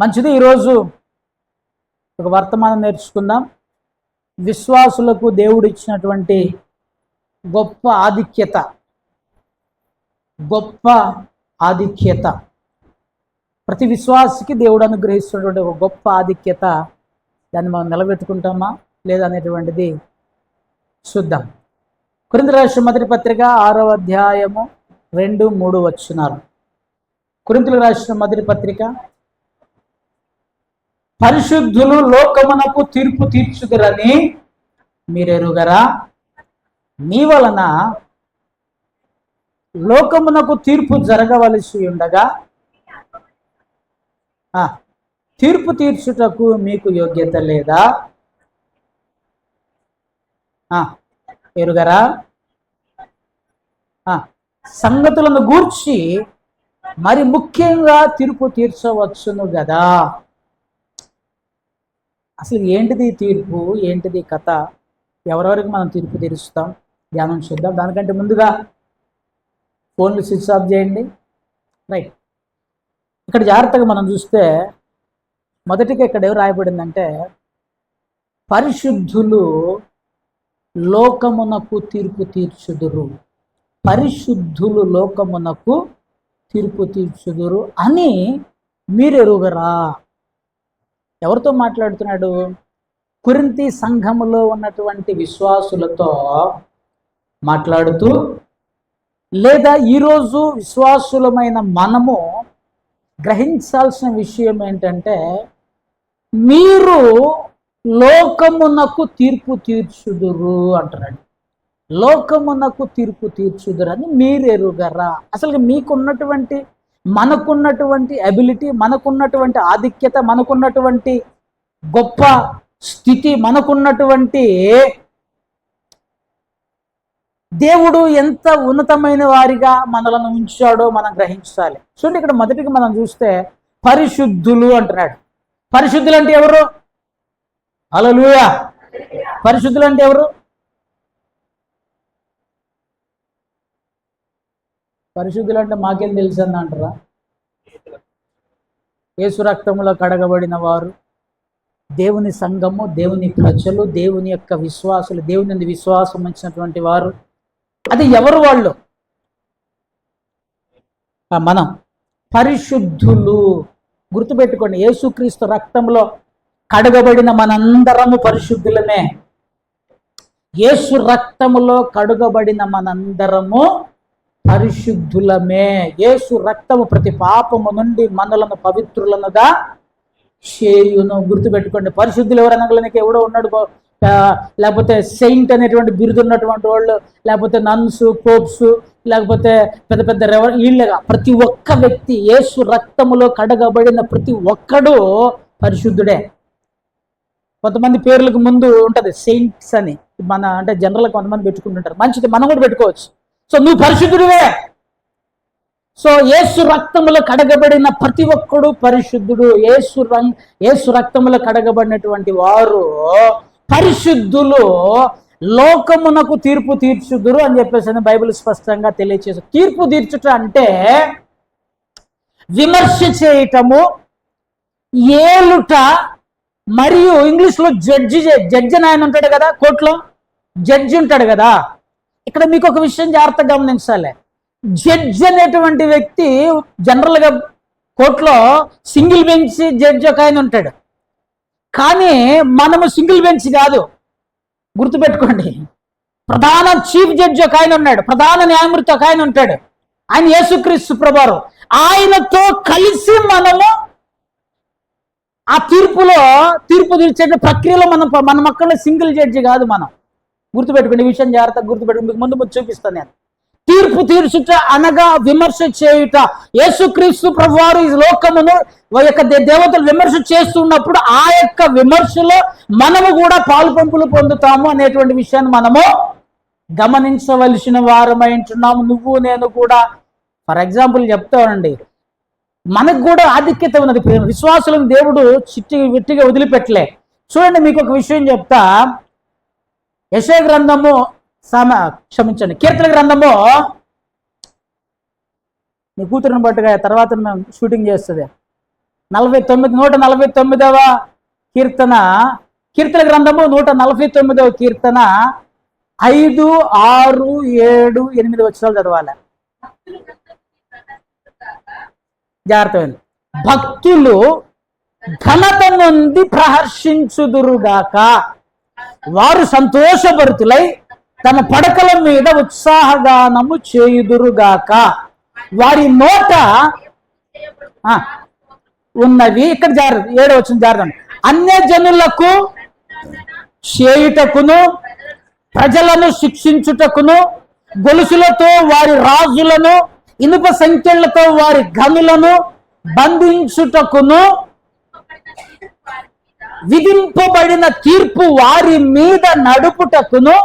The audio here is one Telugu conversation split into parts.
మంచిది. ఈరోజు ఒక వర్తమానం నేర్చుకుందాం. విశ్వాసులకు దేవుడు ఇచ్చినటువంటి గొప్ప ఆధిక్యత, ప్రతి విశ్వాసికి దేవుడు అనుగ్రహిస్తున్నటువంటి ఒక గొప్ప ఆధిక్యత, దాన్ని మనం నిలబెట్టుకుంటామా లేదా అనేటువంటిది చూద్దాం. కొరింథీ రాసిన మొదటి పత్రిక 6వ అధ్యాయము 2-3 వచనాలు. కొరింథీయులకు రాసిన మొదటి పత్రిక, పరిశుద్ధులు లోకమునకు తీర్పు తీర్చుదురని మీరెరుగరా? మీ వలన లోకమునకు తీర్పు జరగవలసి ఉండగా తీర్పు తీర్చుటకు మీకు యోగ్యత లేదా? ఎరుగరా? సంగతులను గూర్చి మరి ముఖ్యంగా తీర్పు తీర్చవచ్చును కదా. అసలు ఏంటిది తీర్పు, ఏంటిది కథ, ఎవరెవరికి మనం తీర్పు తీరుస్తాం, ధ్యానం చూద్దాం. దానికంటే ముందుగా ఫోన్లు స్విచ్ ఆఫ్ చేయండి. రైట్, ఇక్కడ జాగ్రత్తగా మనం చూస్తే మొదటిగా ఇక్కడ ఎవరు రాయబడిందంటే, పరిశుద్ధులు లోకమునకు తీర్పు తీర్చుదురు, పరిశుద్ధులు లోకమునకు తీర్పు తీర్చుదురు అని మీరెరుగరా. ఎవరితో మాట్లాడుతున్నాడు? కొరింథీ సంఘములో ఉన్నటువంటి విశ్వాసులతో మాట్లాడుతూ, లేదా ఈరోజు విశ్వాసులమైన మనము గ్రహించాల్సిన విషయం ఏంటంటే, మీరు లోకమునకు తీర్పు తీర్చుదురు అంటున్నాడు. లోకమునకు తీర్పు తీర్చుదురు అని మీరు ఎరుగరా. అసలు మీకున్నటువంటి, మనకున్నటువంటి అబిలిటీ, మనకున్నటువంటి ఆధిక్యత, మనకున్నటువంటి గొప్ప స్థితి, మనకున్నటువంటి దేవుడు ఎంత ఉన్నతమైన వారిగా మనలను ఉంచాడో మనం గ్రహించాలి. చూడండి, ఇక్కడ మొదటిగా మనం చూస్తే పరిశుద్ధులు అంటున్నాడు. పరిశుద్ధులు అంటే ఎవరు? హల్లెలూయా. పరిశుద్ధులు అంటే ఎవరు? పరిశుద్ధులు అంటే మాకేం తెలుసు అని అంటారా? యేసు రక్తములో కడగబడిన వారు, దేవుని సంఘము, దేవుని ప్రజలు, దేవుని యొక్క విశ్వాసులు, దేవుని విశ్వాసం ఇచ్చినటువంటి వారు. అది ఎవరు వాళ్ళు? మనం పరిశుద్ధులు. గుర్తుపెట్టుకోండి, యేసుక్రీస్తు రక్తంలో కడగబడిన మనందరము పరిశుద్ధులమే. యేసు రక్తములో కడుగబడిన మనందరము పరిశుద్ధులమే. యేసు రక్తము ప్రతి పాపము నుండి మనలను పవిత్రులనుగా చేయును. గుర్తుపెట్టుకోండి, పరిశుద్ధులు ఎవరు అనగలనికి ఎవడో ఉన్నాడు, లేకపోతే సెయింట్ అనేటువంటి బిరుదు ఉన్నటువంటి వాళ్ళు, లేకపోతే నన్స్, పోప్స్, లేకపోతే పెద్ద పెద్ద వీళ్ళగా ప్రతి ఒక్క వ్యక్తి యేసు రక్తములో కడగబడిన ప్రతి ఒక్కడు పరిశుద్ధుడే. కొంతమంది పేర్లకు ముందు ఉంటుంది సెయింట్స్ అని, మన అంటే జనరల్గా కొంతమంది పెట్టుకుంటుంటారు. మంచిది, మనం కూడా పెట్టుకోవచ్చు. సో నువ్వు పరిశుద్ధుడివే. సో యేసు రక్తములో కడగబడిన ప్రతి ఒక్కడు పరిశుద్ధుడు. యేసు రక్తములో కడగబడినటువంటి వారు పరిశుద్ధులు. లోకమునకు తీర్పు తీర్చుదురు అని చెప్పేసి బైబిల్ స్పష్టంగా తెలియచేసు. తీర్పు తీర్చుట అంటే విమర్శ చేయటము, ఏలుట, మరియు ఇంగ్లీష్లో జడ్జి అని ఆయన ఉంటాడు కదా, కోర్టులో జడ్జి ఉంటాడు కదా. ఇక్కడ మీకు ఒక విషయం జాగ్రత్తగా గమనించాలి. జడ్జి అనేటువంటి వ్యక్తి జనరల్గా కోర్టులో సింగిల్ బెంచ్ జడ్జి ఒక ఆయన ఉంటాడు. కానీ మనము సింగిల్ బెంచ్ కాదు, గుర్తుపెట్టుకోండి. ప్రధాన చీఫ్ జడ్జి ఒక ఆయన ఉన్నాడు, ప్రధాన న్యాయమూర్తి ఒక ఆయన ఉంటాడు. ఆయన యేసుక్రీస్తు ప్రభువారు. ఆయనతో కలిసి మనము ఆ తీర్పు తీర్చే ప్రక్రియలో మన మక్కల్లో సింగిల్ జడ్జి కాదు మనం. గుర్తుపెట్టుకుని, ఈ విషయం జాగ్రత్తగా గుర్తుపెట్టుకుని మీకు ముందు చూపిస్తాను నేను. తీర్పు తీర్చుట అనగా విమర్శ చేయుట. యేసుక్రీస్తు ప్రభువారు ఈ లోకమును యొక్క దేవతలు విమర్శ చేస్తున్నప్పుడు ఆ యొక్క విమర్శలో మనము కూడా పాలు పంపులు పొందుతాము అనేటువంటి విషయాన్ని మనము గమనించవలసిన వారమై ఉంటున్నాము. నువ్వు నేను కూడా. ఫర్ ఎగ్జాంపుల్ చెప్తానండి, మనకు కూడా ఆధిక్యత ఉన్నది. విశ్వాసులను దేవుడు వెట్టిగా వదిలిపెట్టలే. చూడండి, మీకు ఒక విషయం చెప్తా. యెషయా గ్రంథము, కీర్తన గ్రంథము, నీ కూతురుని బట్టుగా తర్వాత మేము షూటింగ్ చేస్తుంది. 149వ కీర్తన, కీర్తన గ్రంథము 149వ కీర్తన 5, 6, 7, 8 వచనాలు చదవాలి. జాగ్రత్త. భక్తులు ఘనత నుండి ప్రహర్షించుదురుగాక, వారు సంతోషభరితులై తమ పడకల మీద ఉత్సాహగానము చేయుదురుగాక. వారి నోట ఉన్నవి, ఇక్కడ జాగ్రత్త 7వ వచనం జాగ్రత్త, అన్యజనులకు చేయుటకును ప్రజలను శిక్షించుటకును గొలుసులతో వారి రాజులను ఇనుప సంఖ్యలతో వారి గనులను బంధించుటకును విధింపబడిన తీర్పు వారి మీద నడుపుటకును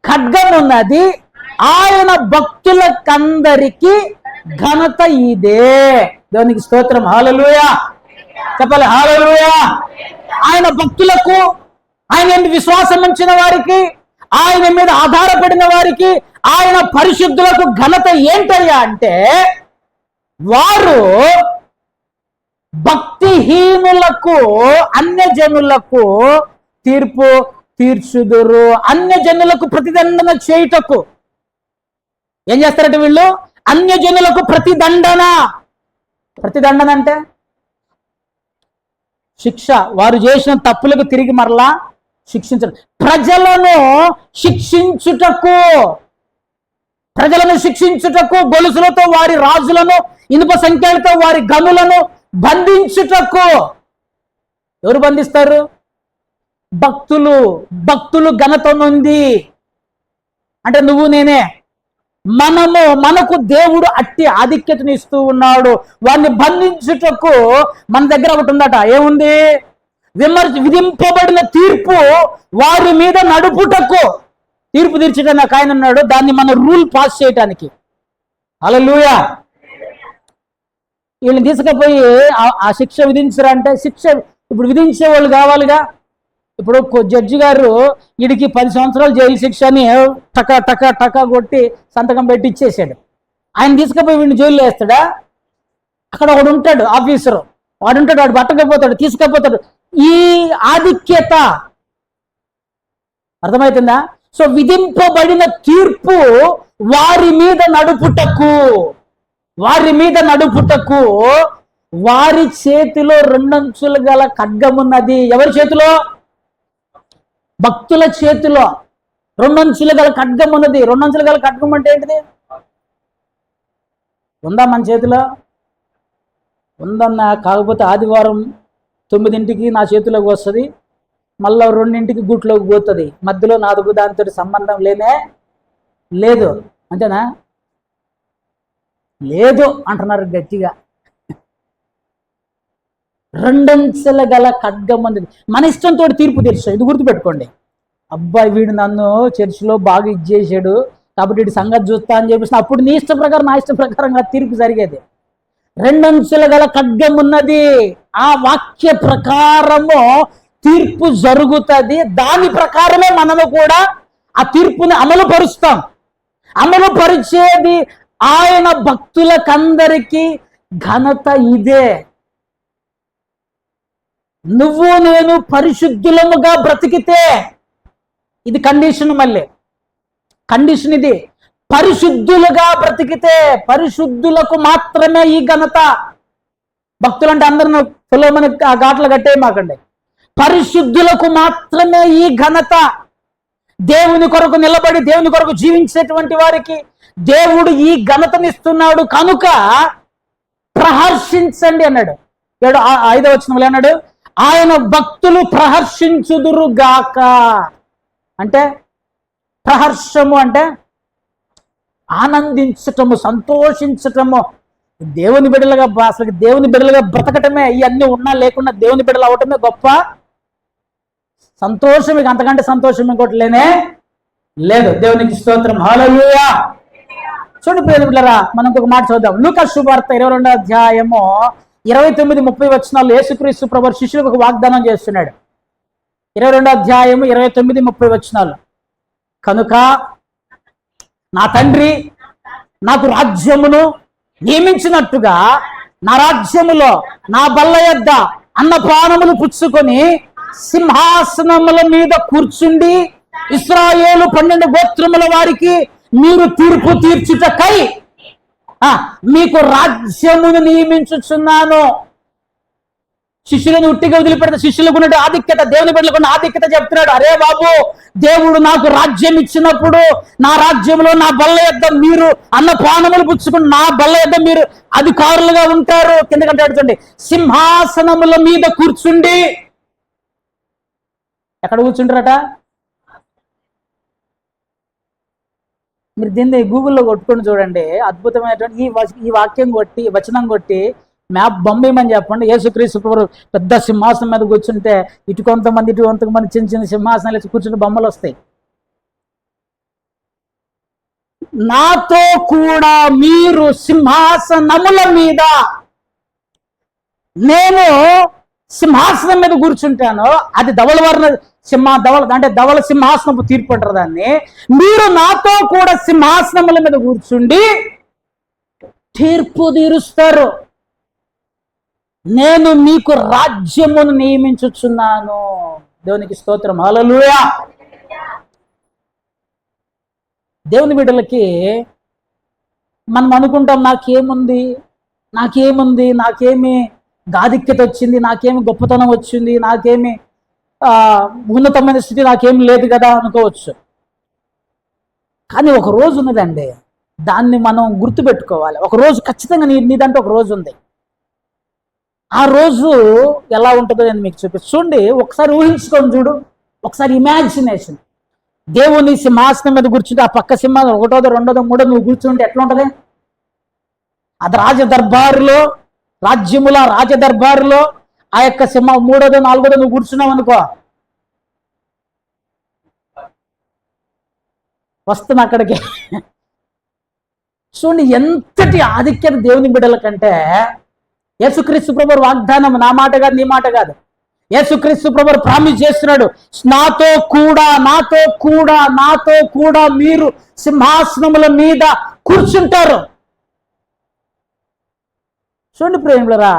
ఖడ్గమున్నది. ఆయన భక్తులకందరికీ ఘనత ఇదే. దేవునికి స్తోత్రం. హల్లెలూయా చెప్పాలి. హల్లెలూయా. ఆయన భక్తులకు, ఆయన విశ్వాసం ఉంచిన వారికి, ఆయన మీద ఆధారపడిన వారికి, ఆయన పరిశుద్ధులకు ఘనత ఏంటయ్యా అంటే, వారు భక్తిహీనులకు, అన్యజనులకు తీర్పు తీర్చుదురు. అన్యజనులకు ప్రతిదండన చేయుటకు ఏం చేస్తారట వీళ్ళు? అన్యజనులకు ప్రతిదండన. ప్రతిదండన అంటే శిక్ష, వారు చేసిన తప్పులకు తిరిగి మరలా శిక్షించడం. ప్రజలను శిక్షించుటకు, ప్రజలను శిక్షించుటకు గొలుసులతో వారి రాజులను ఇనుప సంఖ్యలతో వారి గనులను బంధించుటకు. ఎవరు బంధిస్తారు? భక్తులు. భక్తులు ఘనత ఉంది అంటే నువ్వు నేనే. మనకు దేవుడు అట్టి ఆధిక్యతను ఇస్తూ ఉన్నాడు. వారిని బంధించుటకు మన దగ్గర ఒకటి ఉందట. ఏముంది? విధింపబడిన తీర్పు వారి మీద నడుపుటకు. తీర్పు తీర్చడానికి ఆయన ఉన్నాడు, దాన్ని మన రూల్ పాస్ చేయటానికి. హల్లెలూయా. వీళ్ళని తీసుకుపోయి ఆ శిక్ష విధించరంటే, శిక్ష ఇప్పుడు విధించే వాళ్ళు కావాలిగా. ఇప్పుడు జడ్జి గారు వీడికి 10 సంవత్సరాలు జైలు శిక్ష అని టకా టకా టకా కొట్టి సంతకం పెట్టి ఇచ్చేసాడు. ఆయన తీసుకుపోయి వీడిని జైల్లో వేస్తాడా? అక్కడ ఒకడు ఉంటాడు, ఆఫీసరు, వాడు ఉంటాడు, వాడు పట్టకపోతాడు, తీసుకపోతాడు. ఈ ఆధిక్యత అర్థమవుతుందా? సో విధింపబడిన తీర్పు వారి మీద నడుపుటకు, వారి మీద నడుపుటకు వారి చేతిలో 2 అంచులు గల ఖడ్గమున్నది. ఎవరి చేతిలో? భక్తుల చేతిలో 2 అంచులు గల ఖడ్గం ఉన్నది. 2 అంచులు గల ఖడ్గం అంటే ఏంటిది? ఉందా మన చేతిలో? ఉందన్నా. కాకపోతే ఆదివారం 9ంటికి నా చేతిలోకి వస్తుంది, మళ్ళీ 2ంటికి గుట్లోకి పోతుంది. మధ్యలో నాదుగు దానితో సంబంధం లేనే లేదు. అంతేనా? లేదు అంటున్నారు గట్టిగా. 2 అంచెల గల ఖడ్గం అనేది మన ఇష్టంతో తీర్పు తీర్చాడు. ఇది గుర్తుపెట్టుకోండి. అబ్బాయి వీడు నన్ను చర్చిలో బాగా ఇచ్చేసాడు కాబట్టి వీడి సంగతి చూస్తా అని చెప్పేసి అప్పుడు నీ ఇష్ట ప్రకారం, నా ఇష్ట ప్రకారంగా తీర్పు జరిగేది. 2 అంచెల గల ఖడ్గం ఉన్నది. ఆ వాక్య ప్రకారము తీర్పు జరుగుతుంది. దాని ప్రకారమే మనము కూడా ఆ తీర్పుని అమలు పరుస్తాం. అమలు పరిచేది ఆయన భక్తులకందరికీ ఘనత ఇదే. నువ్వు నేను పరిశుద్ధులముగా బ్రతికితే, ఇది కండిషన్, మళ్ళీ కండిషన్ ఇది, పరిశుద్ధులుగా బ్రతికితే, పరిశుద్ధులకు మాత్రమే ఈ ఘనత. భక్తులంటే అందరిని పొలమని ఆ ఘాట్లు కట్టేయమాకండి. పరిశుద్ధులకు మాత్రమే ఈ ఘనత. దేవుని కొరకు నిలబడి దేవుని కొరకు జీవించేటువంటి వారికి దేవుడు ఈ ఘనతనిస్తున్నాడు కనుక ప్రహర్షించండి అన్నాడు. 5వ వచనంలో అన్నాడు, ఆయన భక్తులు ప్రహర్షించుదురుగాక. అంటే ప్రహర్షము అంటే ఆనందించటము, సంతోషించటము. దేవుని బిడ్డలుగా, అసలు దేవుని బిడ్డలుగా బ్రతకటమే, ఇవన్నీ ఉన్నా లేకున్నా దేవుని బిడ్డలు అవటమే గొప్ప సంతోషం. ఇక అంతకంటే సంతోషం ఇంకోటి లేనే లేదు. దేవునికి స్తోత్రం. హల్లెలూయా. చూడండి ప్రియమైన బిడ్డలారా, మనం ఇంకొక మాట చూద్దాం. లూకా శుభవార్త 22వ అధ్యాయము 29-30 వచనాలు యేసుక్రీస్తు ప్రభువు శిష్యులకు ఒక వాగ్దానం చేస్తున్నాడు. 22వ అధ్యాయము 29-30 వచనాలు. కనుక నా తండ్రి నాకు రాజ్యమును నియమించినట్టుగా నా రాజ్యములో నా బల్ల యొద్ద అన్నపానములు పుచ్చుకొని సింహాసనముల మీద కూర్చుండి ఇశ్రాయేలు 12 గోత్రముల వారికి మీరు తీర్పు తీర్చుటకై మీకు రాజ్యమును నియమించుచున్నాను. శిష్యులను ఉట్టిగా వదిలిపెడితే శిష్యులకు ఉన్న ఆధిక్యత, దేవుని బిడ్డలకు ఉన్న ఆధిక్యత చెప్తున్నాడు. అరే బాబు, దేవుడు నాకు రాజ్యం ఇచ్చినప్పుడు నా రాజ్యంలో నా బల్ల యొద్ద మీరు అన్నపానములు పుచ్చుకుని నా బల్ల యొద్ద మీరు అధికారులుగా ఉంటారు. కిందకంటే అడుగుతుంది, సింహాసనముల మీద కూర్చుండి. ఎక్కడ కూర్చుంటారట? మీరు దీన్ని గూగుల్లో కొట్టుకొని చూడండి. అద్భుతమైనటువంటి ఈ వాక్యం కొట్టి, వచనం కొట్టి మ్యాప్ బొమ్మేమని చెప్పండి. యేసుక్రీస్తు ప్రభువు పెద్ద సింహాసనం మీద కూర్చుంటే ఇటు కొంతమంది చిన్న చిన్న సింహాసనాలు వేసి కూర్చుని బొమ్మలు వస్తాయి. నాతో కూడా మీరు సింహాసనముల మీద, నేను సింహాసనం మీద కూర్చుంటాను. అది ధవళవర్ణ ధవళ సింహాసనపు తీర్పు అంటారు దాన్ని. మీరు నాతో కూడా సింహాసనముల మీద కూర్చుండి తీర్పు తీరుస్తారు. నేను మీకు రాజ్యమును నియమించుచున్నాను. దేవునికి స్తోత్రం, హల్లెలూయా. దేవుని బిడ్డలకి మనం అనుకుంటాం, నాకేమి గాధిక్యత వచ్చింది, నాకేమి గొప్పతనం వచ్చింది, నాకేమి ఉన్నతమైన స్థితి నాకేం లేదు కదా అనుకోవచ్చు. కానీ ఒక రోజు ఉన్నదండి, దాన్ని మనం గుర్తుపెట్టుకోవాలి. ఒక రోజు ఖచ్చితంగా నీదంటే ఒక రోజు ఉంది. ఆ రోజు ఎలా ఉంటుందో నేను మీకు చూడండి. ఒకసారి ఊహించుకొని చూడు, ఒకసారి ఇమాజినేషన్. దేవుని సింహాసనం మీద కూర్చుంటే ఆ పక్క సింహాసనం 1వ 2వ 3వ నువ్వు కూర్చుంటే ఎట్లా ఉంటుంది? అది రాజ్యముల రాజదర్బారులో ఆ యొక్క 3వ 4వ నువ్వు కూర్చున్నావు అనుకో, వస్తున్నా అక్కడికి. చూడండి ఎంతటి ఆధిక్యత దేవుని బిడ్డల కంటే. యేసుక్రీస్తు ప్రభువు వాగ్దానం, నా మాట కాదు, నీ మాట కాదు. యేసుక్రీస్తు ప్రభువు ప్రామిస్ చేస్తున్నాడు, నాతో కూడా మీరు సింహాసనముల మీద కూర్చుంటారు. చూడండి ప్రేమిలరా,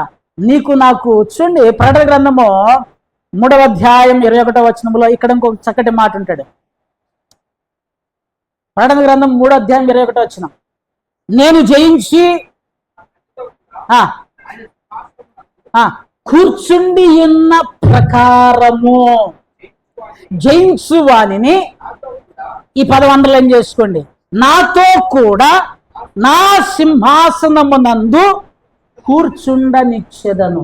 నీకు నాకు. చూడండి ప్రకటన గ్రంథము 3వ అధ్యాయం 21వ వచనంలో ఇక్కడ ఇంకొక చక్కటి మాట ఉంటాడు. ప్రకటన గ్రంథం 3వ అధ్యాయం 21వ వచనం, నేను జయించి కూర్చుండి ఉన్న ప్రకారము జయించు వానిని, ఈ పదం అండర్లైన్ చేసుకోండి, నాతో కూడా నా సింహాసనమునందు కూర్చుండనిచ్చెదను.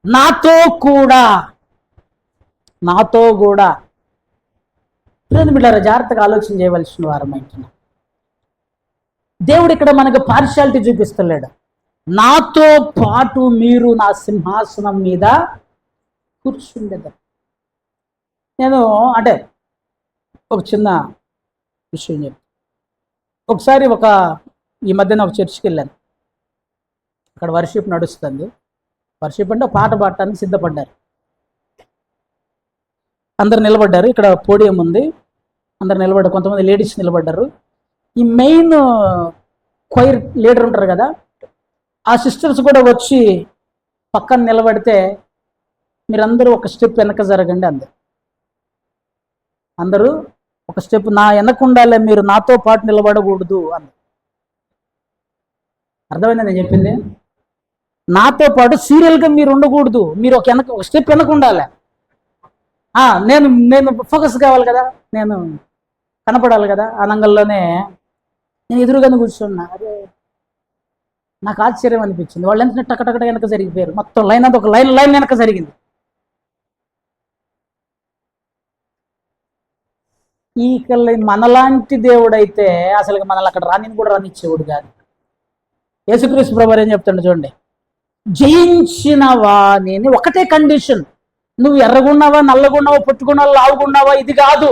నాతో కూడా బిడ్డలారా, జాగ్రత్తగా ఆలోచన చేయవలసిన వారం అంటున్నా. దేవుడు ఇక్కడ మనకు పార్షియాలిటీ చూపిస్తలేడు. నాతో పాటు మీరు నా సింహాసనం మీద కూర్చుండేదా. నేను ఒక చిన్న విషయం చెప్పి, ఒకసారి ఈ మధ్యన ఒక చర్చికి వెళ్ళాను. అక్కడ వర్షిప్ నడుస్తుంది. వర్షిప్ అంటే పాట పాడటానికి సిద్ధపడ్డారు. అందరు నిలబడ్డారు. ఇక్కడ పోడియం ఉంది, అందరు నిలబడ్డారు. కొంతమంది లేడీస్ నిలబడ్డారు. ఈ మెయిన్ క్వైర్ లీడర్ ఉంటారు కదా, ఆ సిస్టర్స్ కూడా వచ్చి పక్కన నిలబడితే, మీరందరూ ఒక స్టెప్ వెనక జరగండి. అందరూ ఒక స్టెప్ నా వెనక ఉండాలి, మీరు నాతో పాటు నిలబడకూడదు అని. అర్థమైంది నేను చెప్పింది? నాతో పాటు సీరియల్గా మీరు ఉండకూడదు, మీరు ఒక స్టెప్ వెనక ఉండాలి. నేను ఫోకస్ కావాలి కదా, నేను కనపడాలి కదా. ఆ నంగల్లోనే నేను ఎదురుగానే కూర్చున్నా. అరే, నాకు ఆశ్చర్యం అనిపించింది. వాళ్ళు ఎంత టకటకట వెనక జరిగిపోయారు. మొత్తం లైన్ అంతా ఒక లైన్ వెనక జరిగింది. ఈ మనలాంటి దేవుడైతే అసలు మనల్ని అక్కడ కూడా రానిచ్చేవాడు కాదు. యేసుక్రీస్తు ప్రభువు ఏం చెప్తాడు చూడండి, జయించిన వాణిని, ఒకటే కండిషన్, నువ్వు ఎర్రగున్నావా, నల్లగున్నావా, పొట్టుకున్నావా, లావుగున్నావా, ఇది కాదు.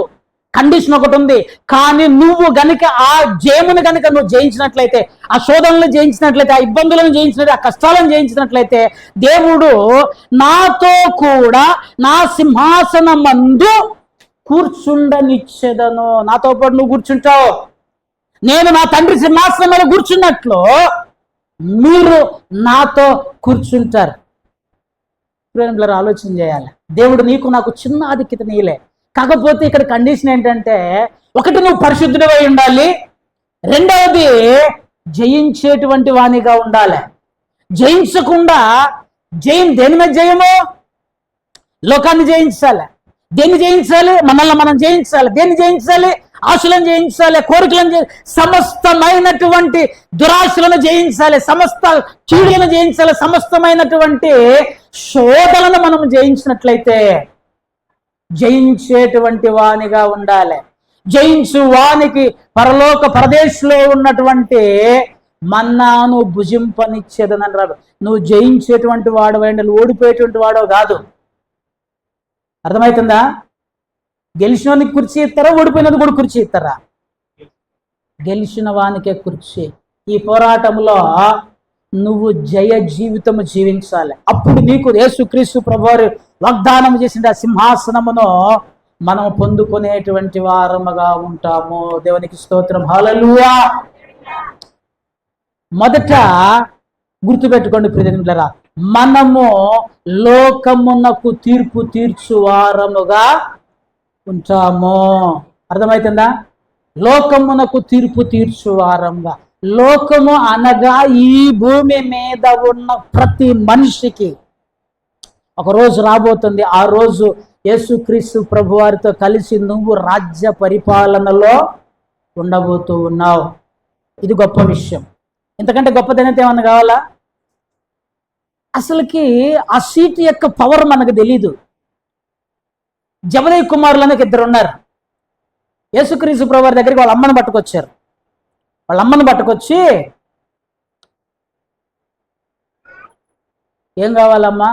కండిషన్ ఒకటి ఉంది. కానీ నువ్వు గనుక ఆ జయమును గనుక నువ్వు జయించినట్లయితే, ఆ శోధనలు జయించినట్లయితే, ఆ ఇబ్బందులను జయించినట్లయితే, ఆ కష్టాలను జయించినట్లయితే, దేవుడు నాతో కూడా నా సింహాసనమందు కూర్చుండనిచ్చేదను. నాతో పాటు నువ్వు కూర్చుంటావు. నేను నా తండ్రి సింహాసనం మీద కూర్చున్నట్లు మీరు నాతో కూర్చుంటారు. ప్రేమల ఆలోచన చేయాలి. దేవుడు నీకు నాకు చిన్న ఆధిక్యత నీలే. కాకపోతే ఇక్కడ కండిషన్ ఏంటంటే, ఒకటి నువ్వు పరిశుద్ధుడివై ఉండాలి, రెండవది జయించేటువంటి వాణిగా ఉండాలి. జయించకుండా దేని మీద జయము? లోకాన్ని జయించాలి. దేన్ని జయించాలి? మనల్ని మనం జయించాలి. దేన్ని జయించాలి? ఆశలను జయించాలి, కోరికలను సమస్తమైనటువంటి దురాశలను జయించాలి, సమస్త కీడులను జయించాలి, సమస్తమైనటువంటి శోధలను మనం జయించినట్లయితే జయించేటువంటి వానిగా ఉండాలి. జయించు వానికి పరలోక పరదేశంలో ఉన్నటువంటి మన్నాను భుజింపనిచ్చేదని రాదు. నువ్వు జయించేటువంటి వాడు అయినా ఓడిపోయేటువంటి వాడో కాదు. అర్థమవుతుందా? గెలిచిన వానికి కుర్చీ ఇస్తారా, ఓడిపోయినది కూడా కుర్చీ ఇస్తారా? గెలిచిన వానికే కుర్చీ. ఈ పోరాటంలో నువ్వు జయ జీవితం జీవించాలి. అప్పుడు నీకు యేసుక్రీస్తు ప్రభువారు వాగ్దానం చేసిన సింహాసనమును మనం పొందుకునేటువంటి వారముగా ఉంటాము. దేవునికి స్తోత్రం. హల్లెలూయా. మొదట గుర్తుపెట్టుకోండి ప్రియమిత్రులారా, మనము లోకమునకు తీర్పు తీర్చు వారముగా ఉంటాము. అర్థమవుతుందా? లోకమునకు తీర్పు తీర్చు వారంగా. లోకము అనగా ఈ భూమి మీద ఉన్న ప్రతి మనిషికి ఒక రోజు రాబోతుంది. ఆ రోజు యేసుక్రీస్తు ప్రభువారితో కలిసి నువ్వు రాజ్య పరిపాలనలో ఉండబోతూ ఉన్నావు. ఇది గొప్ప విషయం. ఇంతకంటే గొప్పదైనది ఏమన్నా కావాలా? అసలుకి ఆ సీట్ యొక్క పవర్ మనకు తెలీదు. జబదయి కుమారులు అనేది ఇద్దరు ఉన్నారు. యేసుక్రీస్తు ప్రభువారి దగ్గరికి వాళ్ళ అమ్మను పట్టుకొచ్చారు. వాళ్ళ అమ్మను పట్టుకొచ్చి, ఏం కావాలమ్మా?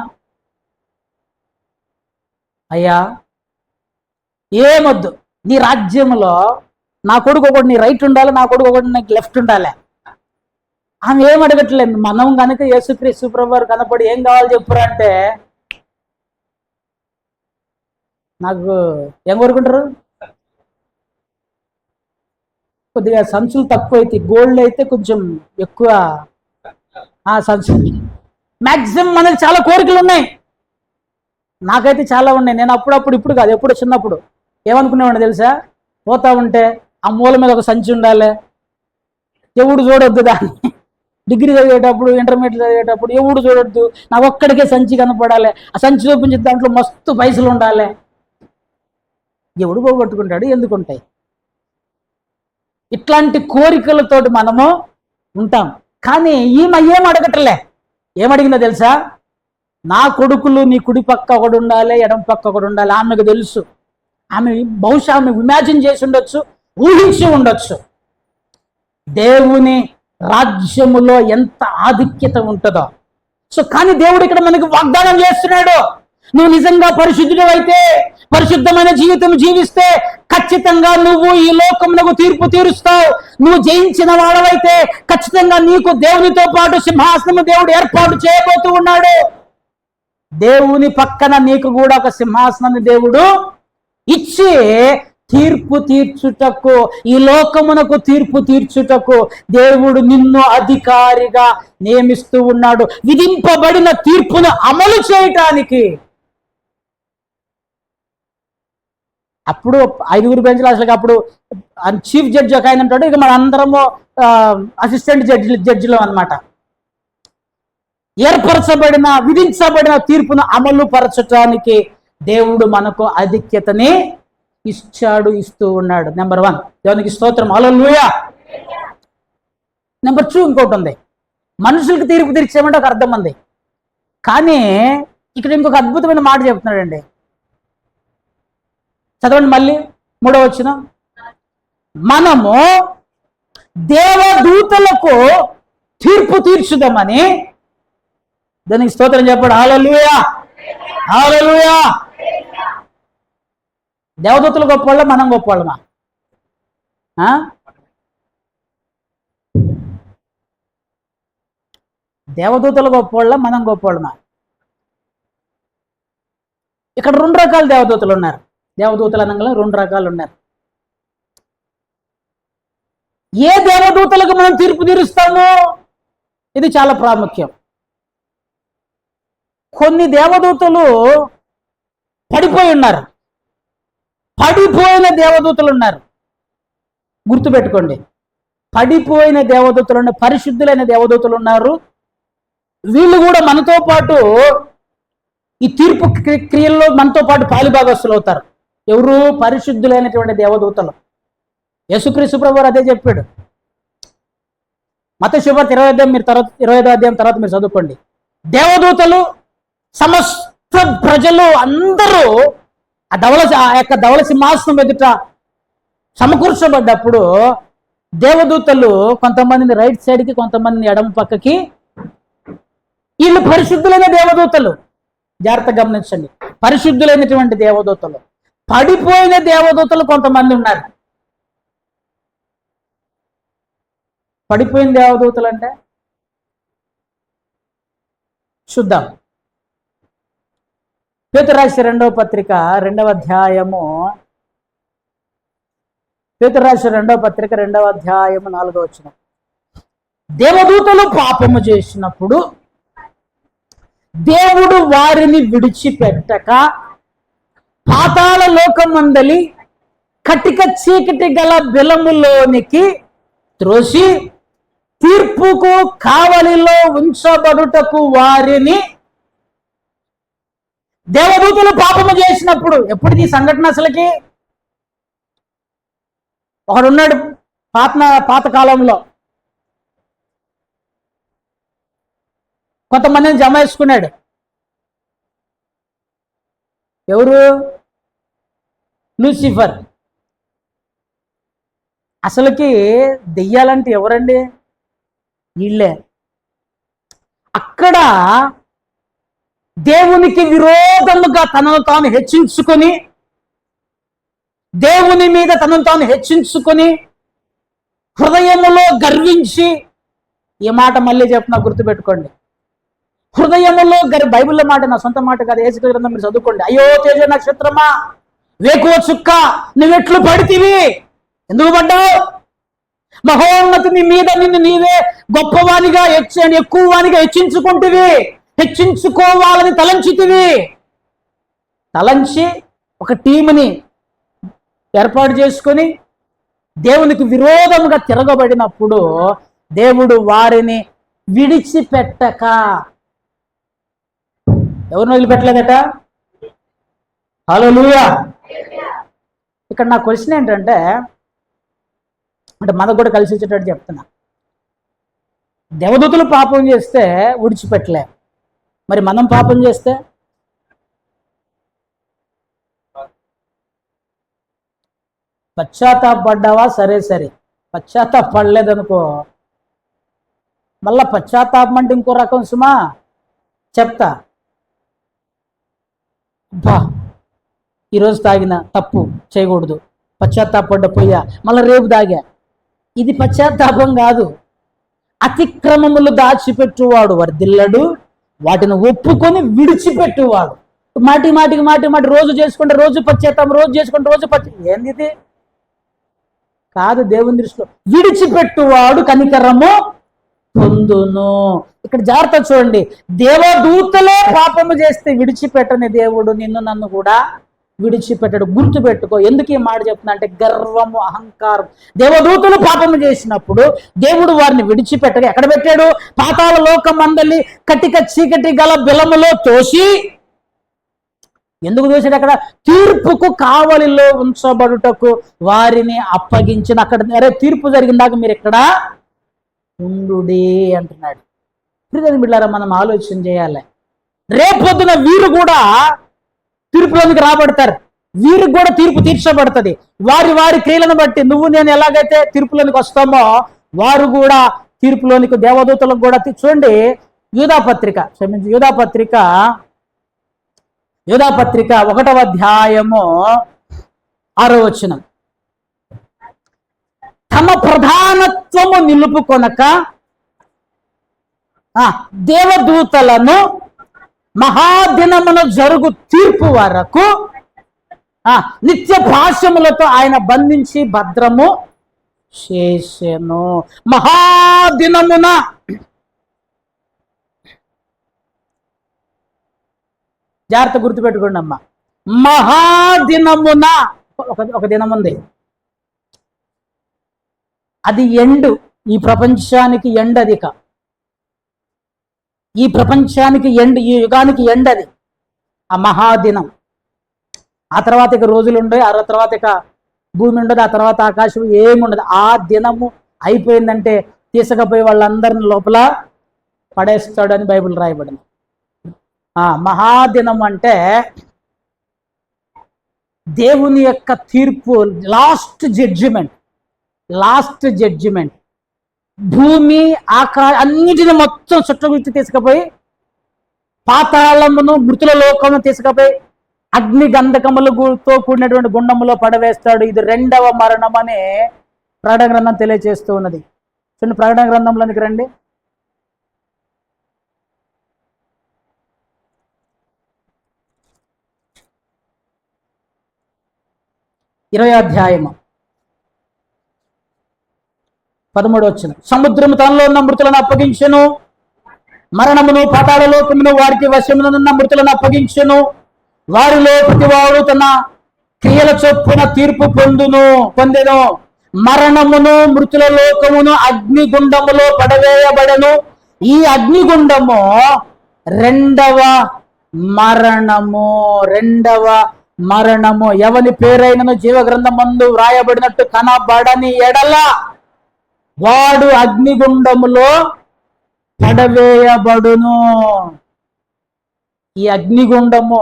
అయ్యా ఏమొద్దు, నీ రాజ్యంలో నా కొడుకు ఒకటి నీ రైట్ ఉండాలి, నా కొడుకు ఒకటి నీకు లెఫ్ట్ ఉండాలి. ఆమె ఏం అడగట్లేదు. మనం కనుక యేసుక్రీస్తు ప్రభువారు కనపడి ఏం కావాలి చెప్పురా అంటే నాకు ఏం కోరుకుంటారు? కొద్దిగా సంచులు తక్కువ అయితే, గోల్డ్ అయితే కొంచెం ఎక్కువ సంచులు. మ్యాక్సిమం మనకి చాలా కోరికలు ఉన్నాయి. నాకైతే చాలా ఉన్నాయి. నేను అప్పుడప్పుడు, ఇప్పుడు కాదు, ఎప్పుడు చిన్నప్పుడు ఏమనుకునేవాడిని తెలుసా? పోతా ఉంటే ఆ మూల మీద ఒక సంచి ఉండాలి, ఎవడు చూడొద్దు దాన్ని. డిగ్రీ చదివేటప్పుడు, ఇంటర్మీడియట్ చదివేటప్పుడు ఎవడు చూడొద్దు, నాకు ఒక్కడికే సంచి కనపడాలి. ఆ సంచి చూపించి దాంట్లో మస్తు పైసలు ఉండాలి. ఎవడు పోగొట్టుకుంటాడు? ఎందుకుంటాయి? ఇట్లాంటి కోరికలతోటి మనము ఉంటాం. కానీ ఈమె ఏం అడగట్లే. ఏమడిగిందో తెలుసా? నా కొడుకులు నీ కుడి పక్క ఒకడు ఉండాలి, ఎడం పక్క ఒకడు ఉండాలి. ఆమెకు తెలుసు. ఆమె బహుశా ఆమె ఇమాజిన్ చేసి ఉండొచ్చు, ఊహించి ఉండొచ్చు దేవుని రాజ్యములో ఎంత ఆధిక్యత ఉంటుందో. సో కానీ దేవుడు ఇక్కడ మనకు వాగ్దానం చేస్తున్నాడు, నువ్వు నిజంగా పరిశుద్ధుడు అయితే, పరిశుద్ధమైన జీవితం జీవిస్తే ఖచ్చితంగా నువ్వు ఈ లోకమునకు తీర్పు తీరుస్తావు. నువ్వు జయించిన వాడవైతే ఖచ్చితంగా నీకు దేవునితో పాటు సింహాసనము దేవుడు ఏర్పాటు చేయబోతూ ఉన్నాడు. దేవుని పక్కన నీకు కూడా ఒక సింహాసనాన్ని దేవుడు ఇచ్చి తీర్పు తీర్చుటకు, ఈ లోకమునకు తీర్పు తీర్చుటకు దేవుడు నిన్ను అధికారిగా నియమిస్తూ ఉన్నాడు. విధింపబడిన తీర్పును అమలు చేయటానికి. అప్పుడు 5 బెంచ్లు, అసలు అప్పుడు చీఫ్ జడ్జి ఒక ఆయన ఉంటాడు, ఇక మన అందరము అసిస్టెంట్ జడ్జిలో అన్నమాట. ఏర్పరచబడిన, విధించబడిన తీర్పును అమలు పరచటానికి దేవుడు మనకు ఆధిక్యతని ఇస్తూ ఉన్నాడు. నెంబర్ 1, దేవునికి స్తోత్రం. హల్లెలూయా. నెంబర్ 2 ఇంకోటి ఉంది. మనుషులకి తీర్పు తీర్చేయమంటే ఒక అర్థం ఉంది. కానీ ఇక్కడ ఇంకొక అద్భుతమైన మాట చెప్తున్నాడండి. చదవండి మళ్ళీ 3వ వచనం. మనము దేవదూతలకు తీర్పు తీర్చుదామని. దానికి స్తోత్రం చెప్పాడు. హల్లెలూయా, హల్లెలూయా. దేవదూతలు గొప్పవాళ్ళ, మనం గొప్పవాళ్ళమా? దేవదూతలు గొప్పవాళ్ళ, మనం గొప్పవాళ్ళమా? ఇక్కడ 2 రకాల దేవదూతలు ఉన్నారు. దేవదూతలు అనగా 2 రకాలు ఉన్నారు. ఏ దేవదూతలకు మనం తీర్పు తీరుస్తాము? ఇది చాలా ప్రాముఖ్యం. కొన్ని దేవదూతలు పడిపోయి ఉన్నారు, పడిపోయిన దేవదూతలు ఉన్నారు. గుర్తుపెట్టుకోండి, పడిపోయిన దేవదూతలు ఉన్నారు, పరిశుద్ధులైన దేవదూతలు ఉన్నారు. వీళ్ళు కూడా మనతో పాటు ఈ తీర్పు క్రియల్లో మనతో పాటు పాలుభాగస్తులు అవుతారు. ఎవరు? పరిశుద్ధులైనటువంటి దేవదూతలు. యేసుక్రీస్తు ప్రభువు అదే చెప్పాడు. మత్తయి సువార్త 25వ అధ్యాయం తర్వాత మీరు చదువుకోండి. దేవదూతలు, సమస్త ప్రజలు అందరూ ఆ యొక్క ధవళ సింహాసనం ఎదుట సమకూర్చబడ్డప్పుడు దేవదూతలు కొంతమందిని రైట్ సైడ్కి, కొంతమందిని ఎడమ పక్కకి. వీళ్ళు పరిశుద్ధులైన దేవదూతలు. జాగ్రత్తగా గమనించండి, పరిశుద్ధులైనటువంటి దేవదూతలు. పడిపోయిన దేవదూతలు కొంతమంది ఉన్నారు. పడిపోయిన దేవదూతలు అంటే చూద్దాం. పేతురు రాసిన 2వ పత్రిక 2వ అధ్యాయము, పేతురు రాసిన 2వ పత్రిక 2వ అధ్యాయము 4వ వచనం. దేవదూతలు పాపము చేసినప్పుడు దేవుడు వారిని విడిచిపెట్టక పాతాళ లోకమందలి కటిక చీకటి గల బిలములోనికి త్రోసి తీర్పుకు కావలిలో ఉంచబడుటకు వారిని. దేవదూతలు పాపము చేసినప్పుడు, ఎప్పుడు ఈ సంఘటన అసలుకి? ఒకడున్నాడు పాతకాలంలో, కొంతమందిని జమ వేసుకున్నాడు. ఎవరు? లూసిఫర్. అసలుకి దెయ్యాలంటే ఎవరండి? వీళ్ళే. అక్కడ దేవునికి విరోధముగా తనను తాను హెచ్చించుకొని, దేవుని మీద తనను తాను హెచ్చించుకొని, హృదయములో గర్వించి, ఈ మాట మళ్ళీ చెప్పినా గుర్తుపెట్టుకోండి, హృదయములో బైబిల్లో మాట, నా సొంత మాట కాదు, యేసు గ్రంథం మీరు చదువుకోండి. అయ్యో తేజ నక్షత్రమా, వేకువ చుక్క, నువ్వెట్లు పడితివి? ఎందుకు పడ్డావు? మహోన్నతిని మీద నిన్ను నీవే గొప్పవానిగా ఎక్కువ వానిగా హెచ్చించుకుంటువి, హెచ్చించుకోవాలని తలంచితివి. తలంచి ఒక టీముని ఏర్పాటు చేసుకొని దేవునికి విరోధముగా తిరగబడినప్పుడు దేవుడు వారిని విడిచిపెట్టక, ఎవరిని వదిలిపెట్టలేదట? హల్లెలూయా. ఇక్కడ నా క్వశ్చన్ ఏంటంటే, అంటే మనకు కూడా కలిసి వచ్చేటట్టు చెప్తున్నా. దేవదూతలు పాపం చేస్తే విడిచిపెట్టలే, మరి మనం పాపం చేస్తే? పశ్చాత్తాపడ్డావా? సరే, పశ్చాత్తాపడలేదనుకో, మళ్ళా పశ్చాత్తాపం అంటే ఇంకో రకం సుమా. చెప్తా. బా, ఈరోజు తాగిన తప్పు చేయకూడదు, పశ్చాత్తాపడ్డ పోయా, మళ్ళీ రేపు తాగా. ఇది పశ్చాత్తాపం కాదు. అతిక్రమములు దాచిపెట్టువాడు వర్ధిల్లడు, వాటిని ఒప్పుకొని విడిచిపెట్టువాడు. మాటి రోజు చేసుకుంటే రోజు పశ్చాత్తాపం, రోజు చేసుకుంటే రోజు ఏంది ఇది? కాదు. దేవుని దృష్టిలో విడిచిపెట్టువాడు కనికరము పొందును. ఇక్కడ జాగ్రత్త చూడండి, దేవదూతలే పాపము చేస్తే విడిచిపెట్టని దేవుడు నిన్ను నన్ను కూడా విడిచిపెట్టడు. గుర్తు పెట్టుకో. ఎందుకు ఈ మాట చెప్తున్నా అంటే, గర్వము, అహంకారం. దేవదూతలు పాపము చేసినప్పుడు దేవుడు వారిని విడిచిపెట్టగా ఎక్కడ పెట్టాడు? పాతాళ లోకం మందలి కటిక చీకటి గల బిలములో తోసి. ఎందుకు తోసాడు? అక్కడ తీర్పుకు కావలిలో ఉంచబడుటకు వారిని అప్పగించిన. అక్కడ అరే తీర్పు జరిగిందాక మీరు ఎక్కడ ఉండుడి అంటున్నాడు. బిడ్డలారా, మనం ఆలోచన చేయాలి. రేపొద్దున వీరు కూడా తీర్పులోనికి రాబడతారు, వీరికి కూడా తీర్పు తీర్చబడుతుంది. వారి క్రియలను బట్టి నువ్వు నేను ఎలాగైతే తీర్పులోనికి వస్తామో వారు కూడా తీర్పులోనికి, దేవదూతలకు కూడా. చూడండి, యూదాపత్రిక 1వ అధ్యాయము 6వ వచనం. తమ ప్రధానత్వము నిలుపుకొనక దేవదూతలను మహాదినమున జరుగు తీర్పు వరకు నిత్య పాశములతో ఆయన బంధించి భద్రము చేసెను. మహాదినమున జాగ్రత్త గుర్తుపెట్టుకోండి అమ్మా. మహాదినమున ఒక దినం ఉంది, అది ఎండు. ఈ ప్రపంచానికి ఎండ్ అది. ఈ ప్రపంచానికి ఎండ్, ఈ యుగానికి ఎండ్ అది, ఆ మహాదినం. ఆ తర్వాత ఇక రోజులు ఉండవు, ఆ తర్వాత ఇక భూమి ఉండదు, ఆ తర్వాత ఆకాశం ఏముండదు. ఆ దినము అయిపోయిందంటే తీసుకుపోయి వాళ్ళందరిని లోపల పడేస్తాడు అని బైబిల్ రాయబడింది. మహాదినం అంటే దేవుని యొక్క తీర్పు, లాస్ట్ జడ్జిమెంట్. భూమి అన్నిటిని మొత్తం చుట్టగుచ్చి తీసుకుపోయి పాతాళమును, మృతుల లోకమును తీసుకుపోయి అగ్ని గంధకములతో కూడినటువంటి గుండములో పడవేస్తాడు. ఇది రెండవ మరణం అని ప్రకటన గ్రంథం తెలియజేస్తూ ఉన్నది. చూడండి, ప్రకటన గ్రంథంలోనికి రండి. ఇరవై అధ్యాయము 13వ వచనం. సముద్రము తనలో ఉన్న మృతులను అప్పగించెను, మరణమును పాతాళ లోకమును వారికి వశమునున్న మృతులను అప్పగించెను. వారిలో ప్రతివాడు తన క్రియల చొప్పున తీర్పు పొందెను. మరణమును, మృతుల లోకమును అగ్నిగుండములో పడవేయబడెను. ఈ అగ్నిగుండము రెండవ మరణము. ఎవని పేరైనను జీవగ్రంథమందు వ్రాయబడినట్టు కనబడని ఎడల వాడు అగ్నిగుండములో పడవేయబడును. ఈ అగ్నిగుండము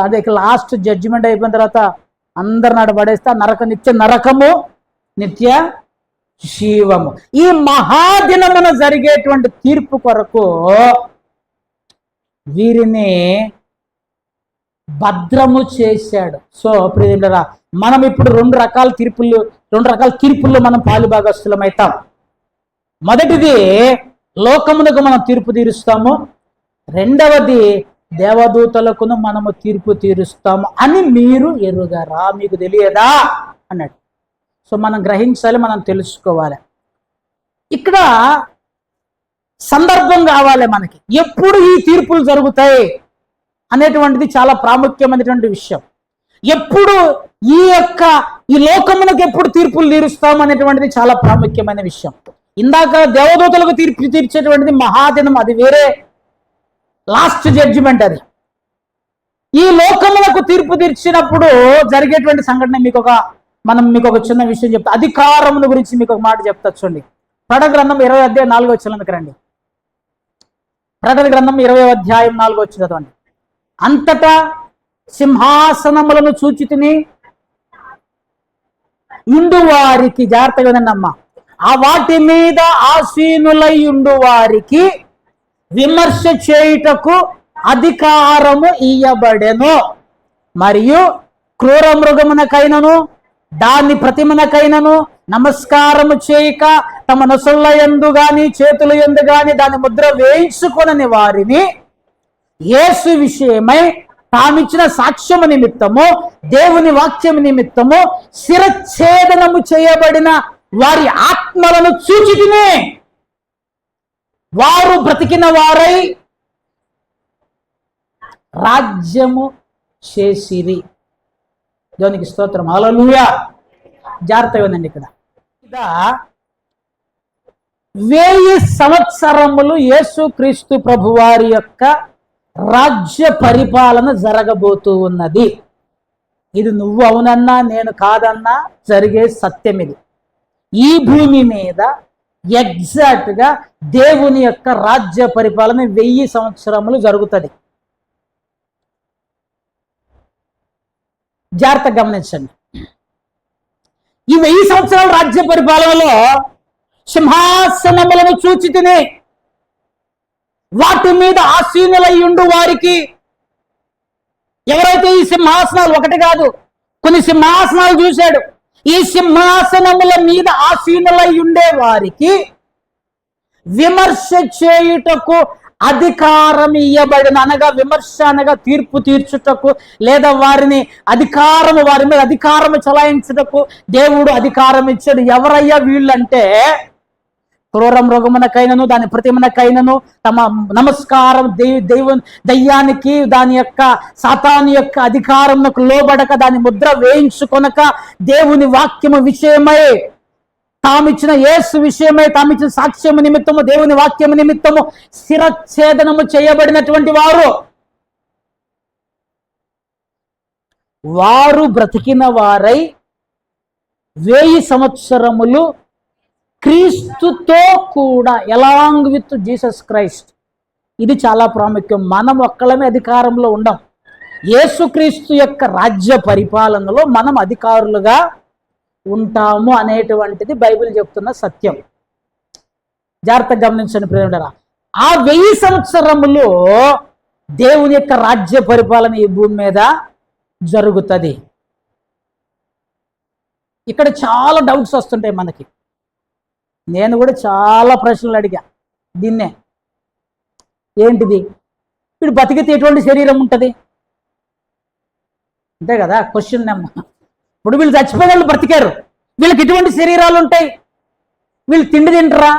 అదే లాస్ట్ జడ్జిమెంట్ అయిపోయిన తర్వాత అందరు నడబడేస్తే నిత్య నరకము, నిత్య జీవము. ఈ మహాదినమున జరిగేటువంటి తీర్పు కొరకు వీరిని భద్రము చేశాడు. సో ప్రియులారా, మనం ఇప్పుడు రెండు రకాల తీర్పుల్లో మనం పాలుభాగస్తులం అవుతాం. మొదటిది, లోకమునకు మనం తీర్పు తీరుస్తాము. రెండవది, దేవదూతలకును మనము తీర్పు తీరుస్తాము అని మీరు ఎరుగరా, మీకు తెలియదా అన్నాడు. సో మనం గ్రహించాలి, మనం తెలుసుకోవాలి. ఇక్కడ సందర్భం కావాలి మనకి, ఎప్పుడు ఈ తీర్పులు జరుగుతాయి అనేటువంటిది చాలా ప్రాముఖ్యమైనటువంటి విషయం. ఎప్పుడు ఈ లోకమునకు ఎప్పుడు తీర్పులు తీరుస్తాం అనేటువంటిది చాలా ప్రాముఖ్యమైన విషయం. ఇందాక దేవదూతలకు తీర్పు తీర్చేటువంటిది మహాదినం, అది వేరే లాస్ట్ జడ్జిమెంట్. అది ఈ లోకములకు తీర్పు తీర్చినప్పుడు జరిగేటువంటి సంఘటన మీకు ఒక చిన్న విషయం చెప్తా. అధికారముల గురించి మీకు ఒక మాట చెప్తా. చూడండి, ప్రకటన గ్రంథం 20 అధ్యాయం 4వ వచనంకి రండి. ప్రకటన గ్రంథం 20 అధ్యాయం 4వ వచనం చదవండి. అంతటా సింహాసనములను చూచితిని, ఉండు వారికి, జాగ్రత్తగా వినండమ్మా, ఆ వాటి మీద ఆసీనులై ఉండు వారికి విమర్శ చేయుటకు అధికారము ఇయ్యబడెను. మరియు క్రూర మృగమునకైనను దాని ప్రతిమనకైనను నమస్కారము చేయక తమ నొసళ్ళ యందు గాని చేతుల యందు గాని దాని ముద్ర వేయించుకొనని వారిని యేసు విషయమై తామిచ్చిన సాక్ష్యము నిమిత్తము, దేవుని వాక్యము నిమిత్తము శిరచ్ఛేదనము చేయబడిన వారి ఆత్మలను చూచితిని. వారు బ్రతికిన వారై రాజ్యము చేసిరి. దేవునికి స్తోత్రం, హల్లెలూయా. జాగ్రత్తగా ఉందండి. ఇక్కడ 1000 సంవత్సరములు యేసుక్రీస్తు ప్రభువారి యొక్క రాజ్య పరిపాలన జరగబోతూ ఉన్నది. ఇది నువ్వు అవునన్నా నేను కాదన్నా జరిగే సత్యం. ఇది ఈ భూమి మీద ఎగ్జాక్ట్ గా దేవుని యొక్క రాజ్య పరిపాలన 1000 సంవత్సరములు జరుగుతుంది. జాగ్రత్తగా గమనించండి. ఈ 1000 సంవత్సరాల రాజ్య పరిపాలనలో సింహాసనములను చూచితిని, వాటి మీద ఆసీనులై ఉండు వారికి, ఎవరైతే ఈ సింహాసనాలు, ఒకటి కాదు కొన్ని సింహాసనాలు చూశాడు, ఈ సింహాసనముల మీద ఆసీనులై ఉండే వారికి విమర్శ చేయుటకు అధికారం ఇయ్యబడిన, అనగా విమర్శ అనగా తీర్పు తీర్చుటకు, లేదా వారిని వారి మీద అధికారం చలాయించుటకు దేవుడు అధికారం ఇచ్చాడు. ఎవరయ్యా వీళ్ళంటే, క్రూర మృగమునకైనను దాని ప్రతిమనకైనను తమ నమస్కారం దయ్యానికి దాని యొక్క సాతాను యొక్క అధికారమునకు లోబడక, దాని ముద్ర వేయించుకొనక, దేవుని వాక్యము విషయమై తామిచ్చిన యేసు విషయమై తామిచ్చిన సాక్ష్యము నిమిత్తము, దేవుని వాక్యము నిమిత్తము శిరఛేదనము చేయబడినటువంటి వారు బ్రతికిన వారై 1000 సంవత్సరములు క్రీస్తుతో కూడా, ఎలాంగ్ విత్ జీసస్ క్రైస్ట్. ఇది చాలా ప్రాముఖ్యం. మనం ఒక్కళ్ళమే అధికారంలో ఉండం. యేసుక్రీస్తు యొక్క రాజ్య పరిపాలనలో మనం అధికారులుగా ఉంటాము అనేటువంటిది బైబిల్ చెప్తున్న సత్యం. జాగ్రత్తగా గమనించండి ప్రియులారా. ఆ 1000 సంవత్సరములు దేవుని యొక్క రాజ్య పరిపాలన ఈ భూమి మీద జరుగుతుంది. ఇక్కడ చాలా డౌట్స్ వస్తుంటాయి మనకి. నేను కూడా చాలా ప్రశ్నలు అడిగా దీన్నే. ఏంటిది? వీడు బతికితే ఎటువంటి శరీరం ఉంటుంది? అంతే కదా క్వశ్చన్ నెంబర్. ఇప్పుడు వీళ్ళు చచ్చిపోయిన వాళ్ళు బ్రతికారు, వీళ్ళకి ఎటువంటి శరీరాలు ఉంటాయి? వీళ్ళు తిండి తింటారా?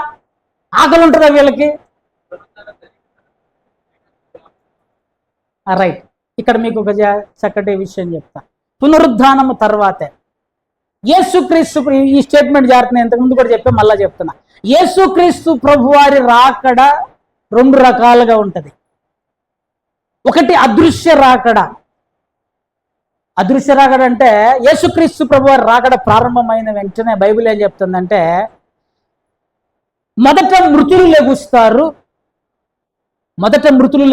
ఆకలి ఉంటుందా వీళ్ళకి? రైట్. ఇక్కడ మీకు ఒక చక్కటి విషయం చెప్తా. పునరుద్ధానము తర్వాతే యేసుక్రీస్తు, ఈ స్టేట్మెంట్ జాగ్రత్త, నేను ఇంతకుముందు కూడా చెప్పా, మళ్ళా చెప్తున్నా. యేసుక్రీస్తు ప్రభువారి రాకడ 2 రకాలుగా ఉంటుంది. ఒకటి అదృశ్య రాకడ. అదృశ్య రాకడ అంటే యేసుక్రీస్తు ప్రభువారి రాకడ ప్రారంభమైన వెంటనే బైబిల్ ఏం చెప్తుందంటే, మొదట మృతులు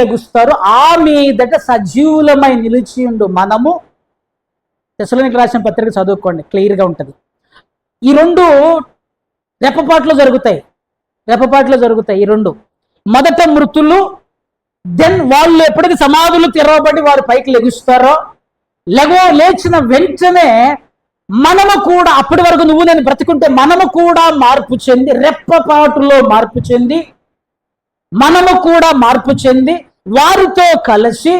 లెగుస్తారు, ఆ మీదట సజీవులమై నిలిచి ఉండు మనము. తెస్సలోనికీయులకు రాసిన పత్రిక చదువుకోండి, క్లియర్గా ఉంటుంది. ఈ 2 రెప్పపాట్లో జరుగుతాయి. ఈ 2 మొదట మృతులు, దెన్ వాళ్ళు ఎప్పటికీ సమాధులు తెరవబడి వారు పైకి లెగుస్తారో, లేచిన వెంటనే మనము కూడా, అప్పటి వరకు నువ్వు నేను బ్రతికుంటే మనము కూడా మార్పు చెంది, రెప్పపాటులో మార్పు చెంది, మనము కూడా మార్పు చెంది వారితో కలిసి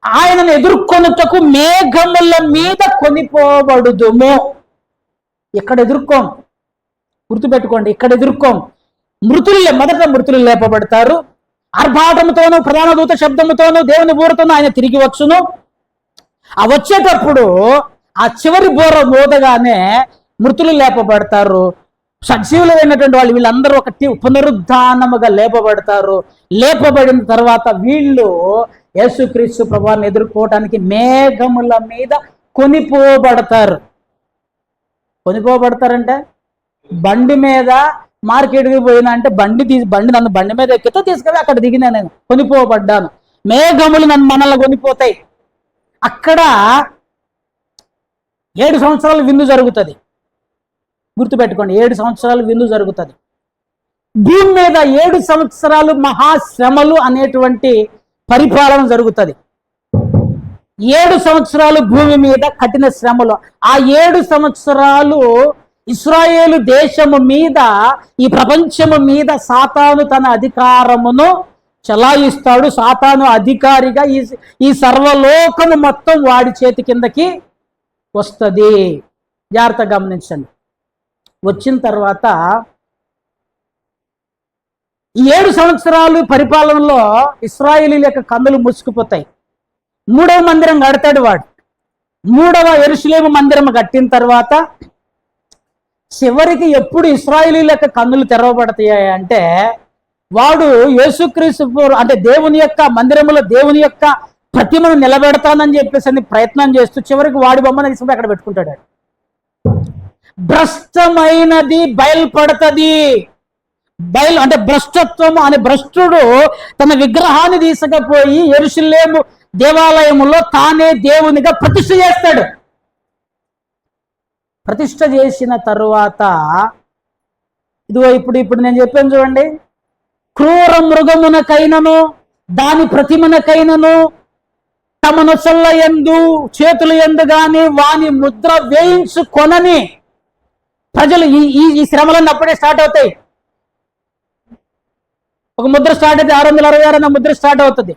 ఆయనను ఎదుర్కొనుటకు మేఘముల మీద కొనిపోబడుదుము. ఇక్కడ ఎదుర్కోం, గుర్తుపెట్టుకోండి, ఇక్కడ ఎదుర్కోం. మొదట మృతులు లేపబడతారు. ఆర్భాటముతోనూ ప్రధాన దూత శబ్దముతోనూ దేవుని బూరతోనూ ఆయన తిరిగి వచ్చును. ఆ వచ్చేటప్పుడు ఆ చివరి బోర మోదగానే మృతులు లేపబడతారు. సజీవులైనటువంటి వాళ్ళు వీళ్ళందరూ ఒకటి పునరుద్ధానముగా లేపబడతారు. లేపబడిన తర్వాత వీళ్ళు యేసుక్రీస్తు ప్రభువుని ఎదుర్కోవటానికి మేఘముల మీద కొనిపోబడతారంటే, బండి మీద మార్కెట్కి పోయినా అంటే నన్ను బండి మీద ఎక్కితే తీసుకెళ్ళి అక్కడ దిగినా, నేను కొనిపోబడ్డాను. మేఘములు మనల్ని కొనిపోతాయి. అక్కడ 7 సంవత్సరాలు విందు జరుగుతుంది. గుర్తుపెట్టుకోండి, 7 సంవత్సరాలు విందు జరుగుతుంది. భూమి మీద 7 సంవత్సరాలు మహాశ్రమలు అనేటువంటి పరిపాలన జరుగుతుంది. 7 సంవత్సరాలు భూమి మీద కఠిన శ్రమలు. ఆ 7 సంవత్సరాలు ఇశ్రాయేలు దేశము మీద, ఈ ప్రపంచము మీద సాతాను తన అధికారమును చలాయిస్తాడు. సాతాను అధికారిగా ఈ సర్వలోకము మొత్తం వాడి చేతి కిందకి వస్తుంది. జాగ్రత్తగా గమనించండి. వచ్చిన తర్వాత ఈ 7 సంవత్సరాలు పరిపాలనలో ఇశ్రాయేలీల యొక్క కన్నులు మూసుకుపోతాయి. 3వ మందిరం కడతాడు వాడు. 3వ యెరూషలేము మందిరం కట్టిన తర్వాత చివరికి ఎప్పుడు ఇశ్రాయేలీల యొక్క కన్నులు తెరవబడతాయి అంటే, వాడు యేసుక్రీస్తు అంటే దేవుని యొక్క మందిరములో దేవుని యొక్క ప్రతిమను నిలబెడతానని చెప్పేసి ప్రయత్నం చేస్తూ చివరికి వాడి బొమ్మను తీసుకుని అక్కడ పెట్టుకుంటాడు. భ్రష్టమైనది బయలుపడుతుంది. అంటే భ్రష్టత్వం అనే భ్రష్టుడు తన విగ్రహాన్ని తీసుకపోయి యెరూషలేము దేవాలయములో తానే దేవునిగా ప్రతిష్ఠ చేస్తాడు. ప్రతిష్ఠ చేసిన తరువాత ఇదిగో ఇప్పుడు నేను చెప్పాను చూడండి, క్రూర మృగమునకైనను దాని ప్రతిమనకైనను తమ నొసళ్ళ యందు చేతుల యందు గాని వాని ముద్ర వేయించుకొనని ప్రజలు. ఈ శ్రమలన్నీ అప్పుడే స్టార్ట్ అవుతాయి. ఒక ముద్ర స్టార్ట్ అయితే 666 అన్న ముద్ర స్టార్ట్ అవుతుంది.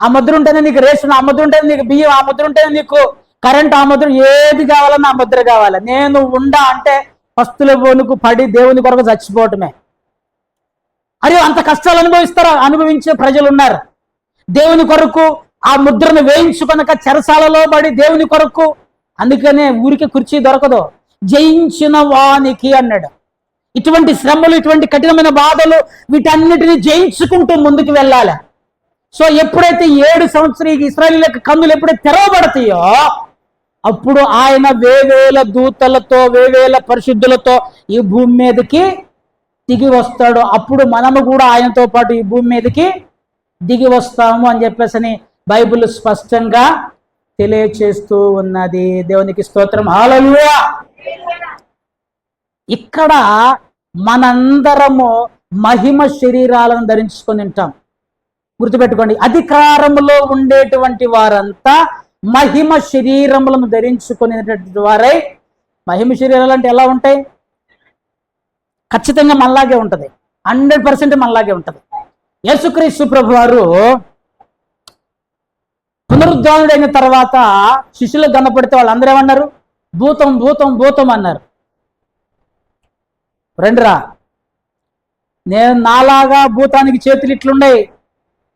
ఆ ముద్ర ఉంటేనే నీకు రేషన్, ఆ ముద్ర ఉంటేనే నీకు బియ్యం, ఆ ముద్ర ఉంటేనే నీకు కరెంట్, ఆ ముద్ర, ఏది కావాలన్నా ఆ ముద్ర కావాలి. నేను ఉండా అంటే పస్తుల బోనుకు పడి దేవుని కొరకు చచ్చిపోవటమే. అరే అంత కష్టాలు అనుభవించే ప్రజలు ఉన్నారు. దేవుని కొరకు ఆ ముద్రను వేయించుకొనక చెరసాలలో పడి దేవుని కొరకు, అందుకనే ఊరికి కుర్చీ దొరకదు, జయించిన వానికి అన్నాడు. ఇటువంటి శ్రమలు, ఇటువంటి కఠినమైన బాధలు, వీటన్నిటిని జయించుకుంటూ ముందుకు వెళ్ళాలి. సో ఎప్పుడైతే 7 సంవత్సరాలు ఇశ్రాయేలీయుల కన్నులు ఎప్పుడైతే తెరవబడతాయో అప్పుడు ఆయన వేవేల దూతలతో, వేవేల పరిశుద్ధులతో ఈ భూమి మీదకి దిగి వస్తాడు. అప్పుడు మనము కూడా ఆయనతో పాటు ఈ భూమి మీదకి దిగి వస్తాము అని చెప్పేసి బైబిల్ స్పష్టంగా తెలియచేస్తూ ఉన్నది. దేవునికి స్తోత్రం, హల్లెలూయా. ఇక్కడ మనందరము మహిమ శరీరాలను ధరించుకొని ఉంటాం. గుర్తుపెట్టుకోండి, అధికారములో ఉండేటువంటి వారంతా మహిమ శరీరములను ధరించుకునేటువంటి వారై, మహిమ శరీరాలు అంటే ఎలా ఉంటాయి? ఖచ్చితంగా మనలాగే ఉంటుంది, 100% మనలాగే ఉంటుంది. యేసుక్రీస్తు ప్రభు వారు పునరుద్ధానుడైన తర్వాత శిష్యులకు కనపడితే వాళ్ళందరూ ఏమన్నారు? భూతం భూతం భూతం అన్నారు. రండిరా, నేను నాలాగా భూతానికి చేతులు ఇట్లుండే,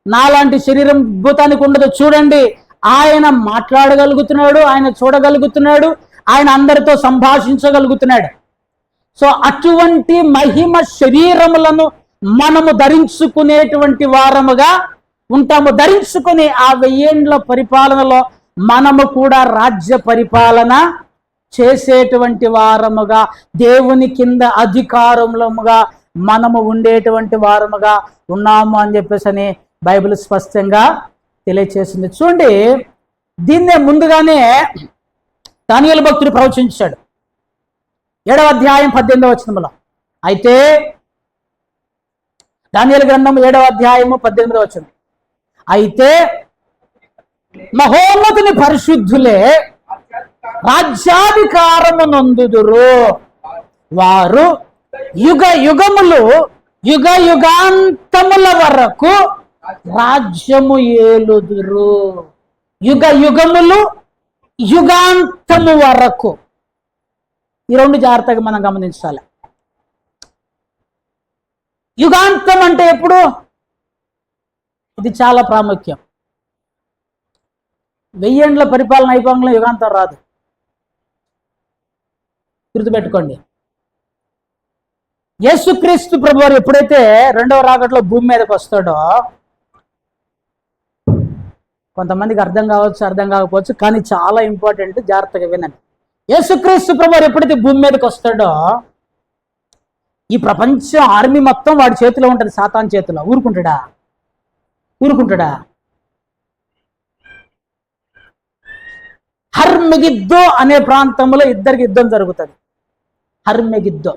నాలాంటి శరీరం భూతానికి ఉండదు, చూడండి. ఆయన మాట్లాడగలుగుతున్నాడు, ఆయన చూడగలుగుతున్నాడు, ఆయన అందరితో సంభాషించగలుగుతున్నాడు. సో అటువంటి మహిమ శరీరములను మనము ధరించుకునేటువంటి వారముగా ఉంటాము. ధరించుకుని ఆ 1000 ఏండ్ల పరిపాలనలో మనము కూడా రాజ్య పరిపాలన చేసేటువంటి వారముగా, దేవుని కింద అధికారముగా మనము ఉండేటువంటి వారముగా ఉన్నాము అని చెప్పేసి బైబిల్ స్పష్టంగా తెలియచేసింది. చూడండి, దీన్నే ముందుగానే దానియేలు భక్తుడు ప్రవచించాడు 7వ అధ్యాయం 18వ వచనంలో. అయితే దానియేలు గ్రంథం 7వ అధ్యాయము 18వ వచనం, అయితే మహోన్నతుని పరిశుద్ధులే రాజ్యాధికారము నొందుదురు, వారు యుగ యుగములు, యుగ యుగాంతముల వరకు రాజ్యము ఏలుదురు. యుగ యుగములు, యుగాంతము వరకు. ఈ 2 జాగ్రత్తగా మనం గమనించాలి. యుగాంతం అంటే ఎప్పుడు? ఇది చాలా ప్రాముఖ్యం. 1000 ఏండ్ల పరిపాలన అయిపోగానే యుగాంతం రాదు, గుర్తుపెట్టుకోండి. యేసుక్రీస్తు ప్రభువారు ఎప్పుడైతే 2వ రాకడలో భూమి మీదకి వస్తాడో, కొంతమందికి అర్థం కావచ్చు, అర్థం కాకపోవచ్చు, కానీ చాలా ఇంపార్టెంట్, జాగ్రత్తగా వినండి. యేసుక్రీస్తు ప్రభువారు ఎప్పుడైతే భూమి మీదకి వస్తాడో ఈ ప్రపంచ ఆర్మీ మొత్తం వాడి చేతిలో ఉంటుంది, సాతాను చేతిలో. ఊరుకుంటాడా? హర్మెగిద్దో అనే ప్రాంతంలో ఇద్దరికి యుద్ధం జరుగుతుంది. హర్మెగిద్దో.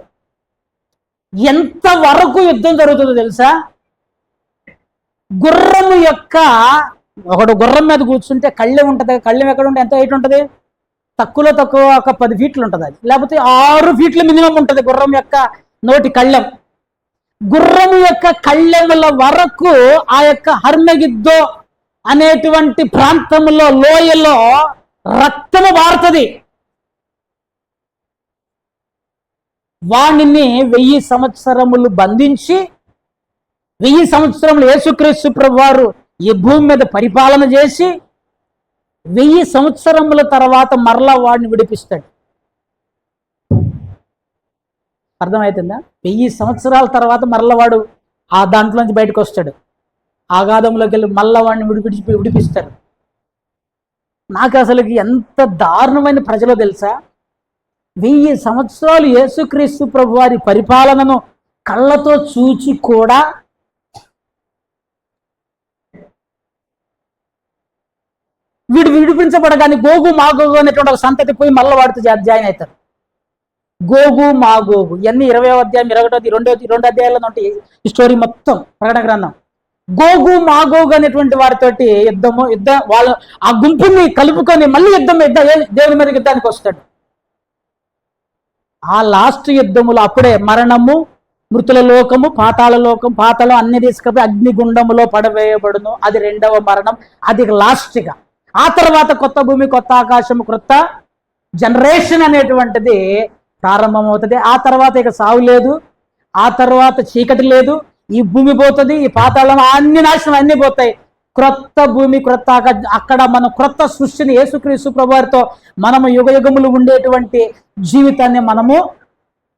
ఎంత వరకు యుద్ధం జరుగుతుందో తెలుసా? గుర్రం యొక్క, ఒకడు గుర్రం మీద కూర్చుంటే కళ్ళెం ఉంటుంది. కళ్ళెం ఎక్కడ ఉంటే ఎంత హైట్ ఉంటుంది? తక్కువలో తక్కువ ఒక 10 ఫీట్లు ఉంటుంది అది, లేకపోతే 6 ఫీట్ల మినిమం ఉంటుంది గుర్రం యొక్క నోటి కళ్ళెం. గుర్రం యొక్క కళ్ళెముల వరకు ఆ యొక్క హర్మెగిద్దో అనేటువంటి ప్రాంతంలో, లోయలో రక్తము వారుతుంది. వాణిని 1000 సంవత్సరములు బంధించి 1000 సంవత్సరములు యేసుక్రీస్తు ప్రభువారు ఈ భూమి మీద పరిపాలన చేసి 1000 సంవత్సరముల తర్వాత మరలా వాడిని విడిపిస్తాడు. అర్థమవుతుందా? 1000 సంవత్సరాల తర్వాత మరలా వాడు ఆ దాంట్లోంచి బయటకు వస్తాడు, ఆగాధంలోకి వెళ్ళి మళ్ళా వాడిని విడిపిస్తాడు. నాకు అసలుకి ఎంత దారుణమైన ప్రజలో తెలుసా? 1000 సంవత్సరాలు యేసుక్రీస్తు ప్రభువారి పరిపాలనను కళ్ళతో చూచి కూడా వీడు విడిపించబడగానే గోగు మాగోగు అనేటువంటి ఒక సంతతి పోయి మళ్ళీ వాడితో జాయిన్ అవుతారు. గోగు మాగోగు ఇవన్నీ 20వ అధ్యాయం, 21, 2 అధ్యాయాల్లో ఉంటాయి ఈ స్టోరీ మొత్తం, ప్రకటన గ్రంథం. గోగు మాగోగు అనేటువంటి వారితోటి యుద్ధం వాళ్ళు ఆ గుంపుని కలుపుకొని మళ్ళీ దేవుని మీద యుద్ధానికి వస్తాడు. ఆ లాస్ట్ యుద్ధములు అప్పుడే మరణము, మృతుల లోకము, పాతాళ లోకం, పాతాళం అన్ని తీసుకపోయి అగ్నిగుండములో పడవేయబడును. అది రెండవ మరణం, అది లాస్ట్గా. ఆ తర్వాత కొత్త భూమి, కొత్త ఆకాశము, కొత్త జనరేషన్ అనేటువంటిది ప్రారంభమవుతుంది. ఆ తర్వాత ఇక సావు లేదు, ఆ తర్వాత చీకటి లేదు, ఈ భూమి పోతుంది, ఈ పాతాళం అన్ని నాశనం అన్ని పోతాయి. క్రొత్త భూమి, క్రొత్త అక్కడ మనం క్రొత్త సృష్టిని యేసుక్రీస్తు ప్రభువారితో మనము యుగయుగములు ఉండేటువంటి జీవితాన్ని మనము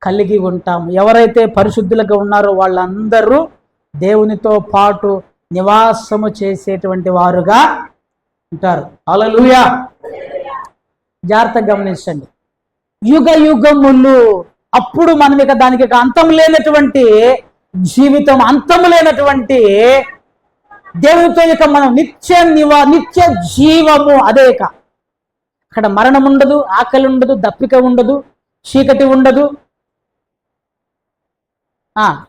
కలిగి ఉంటాము. ఎవరైతే పరిశుద్ధులుగా ఉన్నారో వాళ్ళందరూ దేవునితో పాటు నివాసము చేసేటువంటి వారుగా ఉంటారు. హల్లెలూయా. జాగ్రత్తగా గమనించండి. యుగ యుగములు, అప్పుడు మనం ఇక దానికి అంతం లేనటువంటి జీవితం, అంతం లేనటువంటి దేవునితో ఇక మనం నిత్య జీవము. అదే ఇక అక్కడ మరణం ఉండదు, ఆకలి ఉండదు, దప్పిక ఉండదు, చీకటి ఉండదు,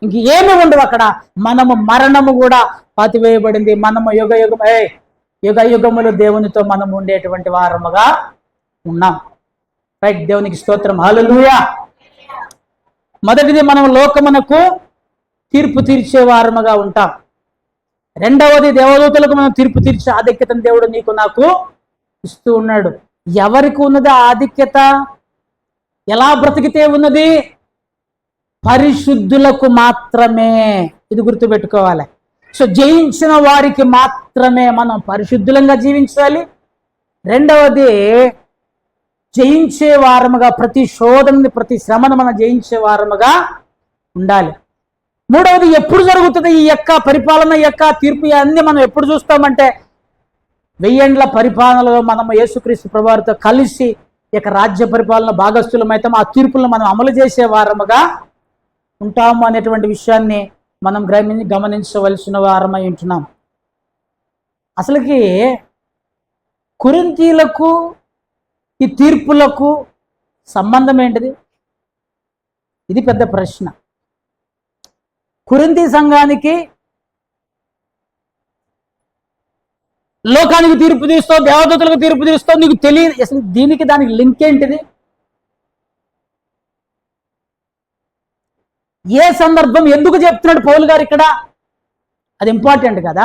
ఇంక ఏమి ఉండవు అక్కడ. మనము మరణము కూడా పాతివేయబడింది. మనము యుగ యుగములు దేవునితో మనం ఉండేటువంటి వారముగా ఉన్నాం. రైట్, దేవునికి స్తోత్రం. హల్లెలూయా. మొదటిది, మనం లోకమునకు తీర్పు తీర్చే వారముగా ఉంటాం. రెండవది, దేవదూతలకు మనం తీర్పు తీర్చే ఆధిక్యతను దేవుడు నీకు నాకు ఇస్తూ ఉన్నాడు. ఎవరికి ఉన్నది ఆధిక్యత? ఎలా బ్రతికితే ఉన్నది? పరిశుద్ధులకు మాత్రమే. ఇది గుర్తుపెట్టుకోవాలి. సో జయించిన వారికి మాత్రమే మనం పరిశుద్ధులంగా జీవించాలి. రెండవది, జయించే వారముగా, ప్రతి శోధనని, ప్రతి శ్రమను మనం జయించే వారముగా ఉండాలి. మూడవది, ఎప్పుడు జరుగుతుంది ఈ యొక్క పరిపాలన, యొక్క తీర్పు అన్ని మనం ఎప్పుడు చూస్తామంటే 1000 ఏండ్ల పరిపాలనలో మనం యేసుక్రీస్తు ప్రభువారితో కలిసి ఇక రాజ్య పరిపాలన భాగస్థులమైతాం. ఆ తీర్పులను మనం అమలు చేసే వారముగా ఉంటాము అనేటువంటి విషయాన్ని మనం గమనించవలసిన వారమై ఉంటున్నాం. అసలుకి కొరింథీయులకు ఈ తీర్పులకు సంబంధం ఏంటిది? ఇది పెద్ద ప్రశ్న. కొరింథీ సంఘానికి లోకానికి తీర్పు తీస్తావు, దేవదూతలకు తీర్పు తీస్తావు, నీకు తెలియదు. అసలు దీనికి దానికి లింక్ ఏంటిది? ఏ సందర్భం, ఎందుకు చెప్తున్నాడు పౌలు గారు ఇక్కడ? అది ఇంపార్టెంట్ కదా.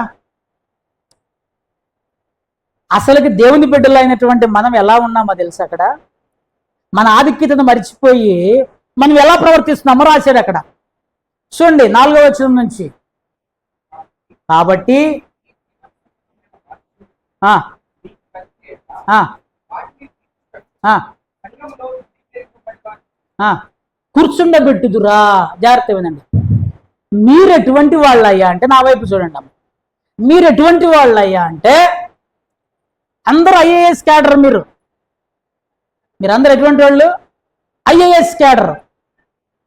అసలుకి దేవుని బిడ్డలు అయినటువంటి మనం ఎలా ఉన్నామో తెలుసు. అక్కడ మన ఆధిక్యతను మర్చిపోయి మనం ఎలా ప్రవర్తిస్తున్నామో రాశాడు అక్కడ. చూడండి 4వ వచనం నుంచి. కాబట్టి కూర్చుండబెట్టుదురా. జాగ్రత్త వినండి. మీరు ఎటువంటి వాళ్ళయ్యా అంటే, నా వైపు చూడండి అమ్మ, మీరు ఎటువంటి వాళ్ళయ్యా అంటే, అందరూ ఐఏఎస్ క్యాడర్. మీరందరూ ఎటువంటి వాళ్ళు? IAS cadre.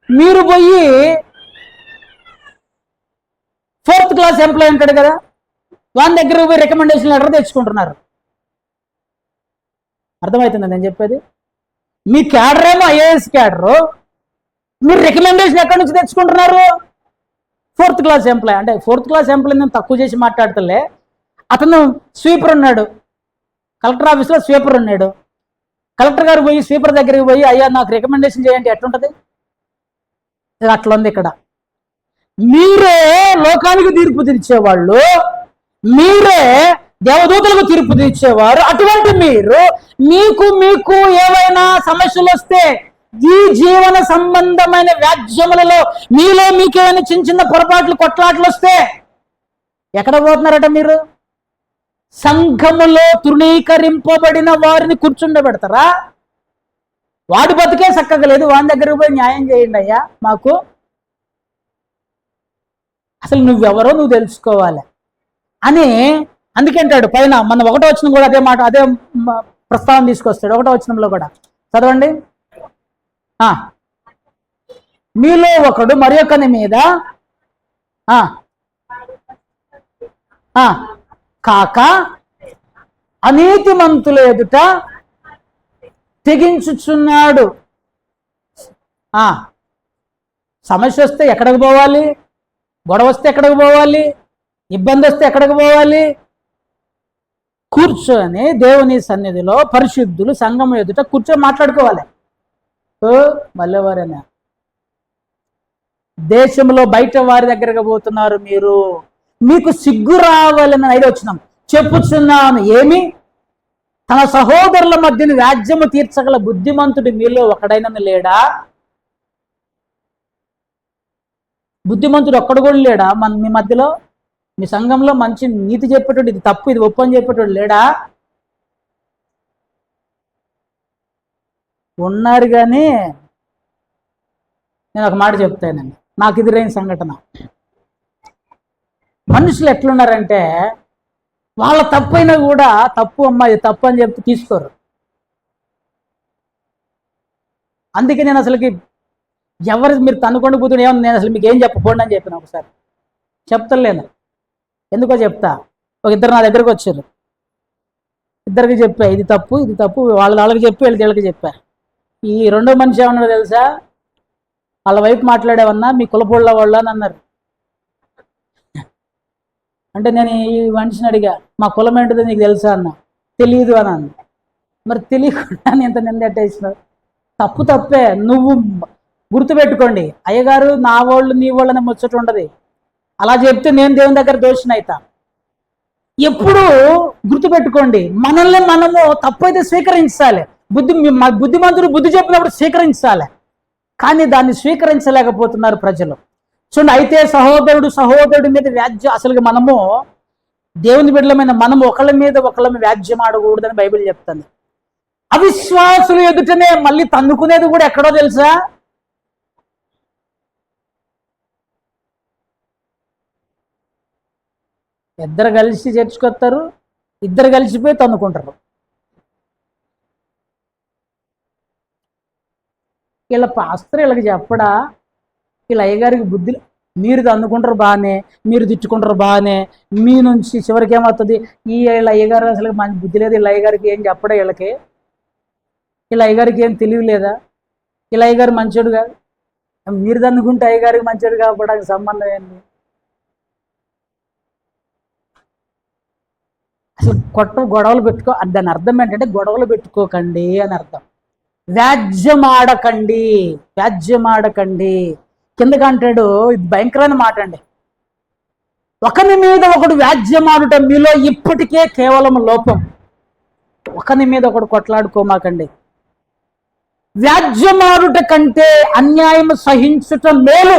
మీరు పోయి 4th క్లాస్ ఎంప్లాయ్ ఉంటాడు కదా, వాని దగ్గర పోయి రికమెండేషన్ లెటర్ తెచ్చుకుంటున్నారు. అర్థమవుతుంది నేను చెప్పేది? మీ క్యాడర్ ఏమో ఐఏఎస్ క్యాడరు, మీరు రికమెండేషన్ ఎక్కడి నుంచి తెచ్చుకుంటున్నారు? 4th class employee. అంటే 4th క్లాస్ ఎంప్లాయ్ నేను తక్కువ చేసి మాట్లాడతలే. అతను స్వీపర్ ఉన్నాడు, కలెక్టర్ ఆఫీస్లో స్వీపర్ ఉన్నాడు. కలెక్టర్ గారు పోయి స్వీపర్ దగ్గరికి పోయి, అయ్యా నాకు రికమెండేషన్ చేయండి, ఎట్లుంటుంది? అట్లా ఉంది ఇక్కడ. మీరే లోకానికి తీర్పు తీర్చేవాళ్ళు, మీరే దేవదూతలకు తీర్పు తీర్చేవారు. అటువంటి మీరు మీకు ఏవైనా సమస్యలు వస్తే, ఈ జీవన సంబంధమైన వ్యాజ్యములలో మీలో మీకేమైనా చిన్న పొరపాట్లు, కొట్లాట్లు వస్తే ఎక్కడ పోతున్నారట? మీరు సంఘములో తృణీకరింపబడిన వారిని కూర్చుండబెడతారా? వాడి బతికే చక్కగలేదు, వాని దగ్గరకు పోయి న్యాయం చేయండి అయ్యా మాకు. అసలు నువ్వెవరో నువ్వు తెలుసుకోవాలి అని. అందుకంటాడు పైన, మన 1వ వచనం కూడా అదే మాట, అదే ప్రస్తావన తీసుకొస్తాడు. 1వ వచనంలో కూడా చదవండి. మీలో ఒకడు మరి ఒకని మీద కాక అనీతిమంతుల ఎదుట తెగించుచున్నాడు. సమస్య వస్తే ఎక్కడికి పోవాలి? గొడవ వస్తే ఎక్కడికి పోవాలి? ఇబ్బంది వస్తే ఎక్కడికి పోవాలి? కూర్చొని దేవుని సన్నిధిలో పరిశుద్ధులు సంఘం ఎదుట కూర్చొని మాట్లాడుకోవాలి. మళ్ళీవారైనా దేశంలో బయట వారి దగ్గరకు పోతున్నారు మీరు. మీకు సిగ్గు రావాలని 5 వచనం చెప్పుచున్నాను. ఏమి? తన సహోదరుల మధ్యన వ్యాజ్యము తీర్చగల బుద్ధిమంతుడు మీలో ఒకడైనను లేడా? బుద్ధిమంతుడు ఒక్కడు కూడా లేడా మీ మధ్యలో? మీ సంఘంలో మంచి నీతి చెప్పేటోడు, ఇది తప్పు ఇది ఒప్పు అని చెప్పేటోడు లేడా? ఉన్నారు. కానీ నేను ఒక మాట చెప్తానండి, నాకు ఎదురైన సంఘటన. మనుషులు ఎట్లున్నారంటే వాళ్ళ తప్పైనా కూడా తప్పు అమ్మా ఇది తప్పు అని చెప్తే తీసుకోరు. అందుకే నేను అసలుకి ఎవరు మీరు తనుకొని కూతురు ఏమన్నా నేను అసలు మీకు ఏం చెప్పకూడదు అని చెప్పిన. ఒకసారి చెప్తలేను, ఎందుకో చెప్తా. ఒక ఇద్దరు నా దగ్గరకు వచ్చారు, ఇద్దరికి చెప్పా ఇది తప్పు ఇది తప్పు, వాళ్ళకి చెప్పి వీళ్ళకి చెప్పా. ఈ రెండో మనిషి ఏమన్నాడు తెలుసా? వాళ్ళ వైపు మాట్లాడేవన్నా మీ కులపోళ్ళ వాళ్ళు అని అన్నారు. అంటే నేను ఈ మనిషిని అడిగా, మా కులం ఏంటిదో నీకు తెలుసా అన్న. తెలియదు అని అన్న. మరి తెలియకుండా ఎంత నిందెట్టేసినావు? తప్పు తప్పే. నువ్వు గుర్తుపెట్టుకోండి, అయ్యగారు నా వాళ్ళు నీ వాళ్ళని ముచ్చట ఉండదు. అలా చెప్తే నేను దేవుని దగ్గర దోషిని అవుతా. ఎప్పుడు గుర్తుపెట్టుకోండి, మనల్ని మనము తప్పైతే స్వీకరించాలి. బుద్ధిమంతుడు బుద్ధి చెప్పినప్పుడు స్వీకరించాలి. కానీ దాన్ని స్వీకరించలేకపోతున్నారు ప్రజలు. చూడండి, అయితే సహోదరుడి మీద వ్యాజ్యం, అసలు మనము దేవుని బిడ్డలమైన మనము ఒకళ్ళ మీద వ్యాజ్యం ఆడకూడదని బైబిల్ చెప్తుంది. అవిశ్వాసులు ఎదుటనే మళ్ళీ తన్నుకునేది కూడా ఎక్కడో తెలుసా? ఇద్దరు కలిసి చేర్చుకొస్తారు, ఇద్దరు కలిసిపోయి తన్నుకుంటారు. వీళ్ళ పాస్టర్ వీళ్ళకి చెప్పడా? వీళ్ళ అయ్యగారికి బుద్ధి, మీరు తన్నుకుంటారు బాగానే, మీరు తిట్టుకుంటారు బాగానే, మీ నుంచి చివరికి ఏమవుతుంది? వీళ్ళ అయ్యగారు అసలు మంచి బుద్ధి లేదు, వీళ్ళ అయ్యగారికి ఏం చెప్పడా? వీళ్ళ అయ్యగారికి ఏం తెలియలేదా? వీళ్ళ అయ్యగారు మంచోడు కాదు, మీరు తన్నుకుంటే అయ్యగారికి మంచోడు కాకపోవడానికి సంబంధం ఏంటి? అసలు గొడవలు పెట్టుకో, దాని అర్థం ఏంటంటే గొడవలు పెట్టుకోకండి అని అర్థం. వ్యాజ్యమాడకండి కిందకంటాడు. ఇది భయంకరమైన మాట అండి. ఒకని మీద ఒకడు వ్యాజ్యమాడుట మీలో ఇప్పటికే కేవలం లోపం. ఒకని మీద ఒకడు కొట్లాడుకోమాకండి. వ్యాజ్యమాడుట కంటే అన్యాయం సహించుట మేలు,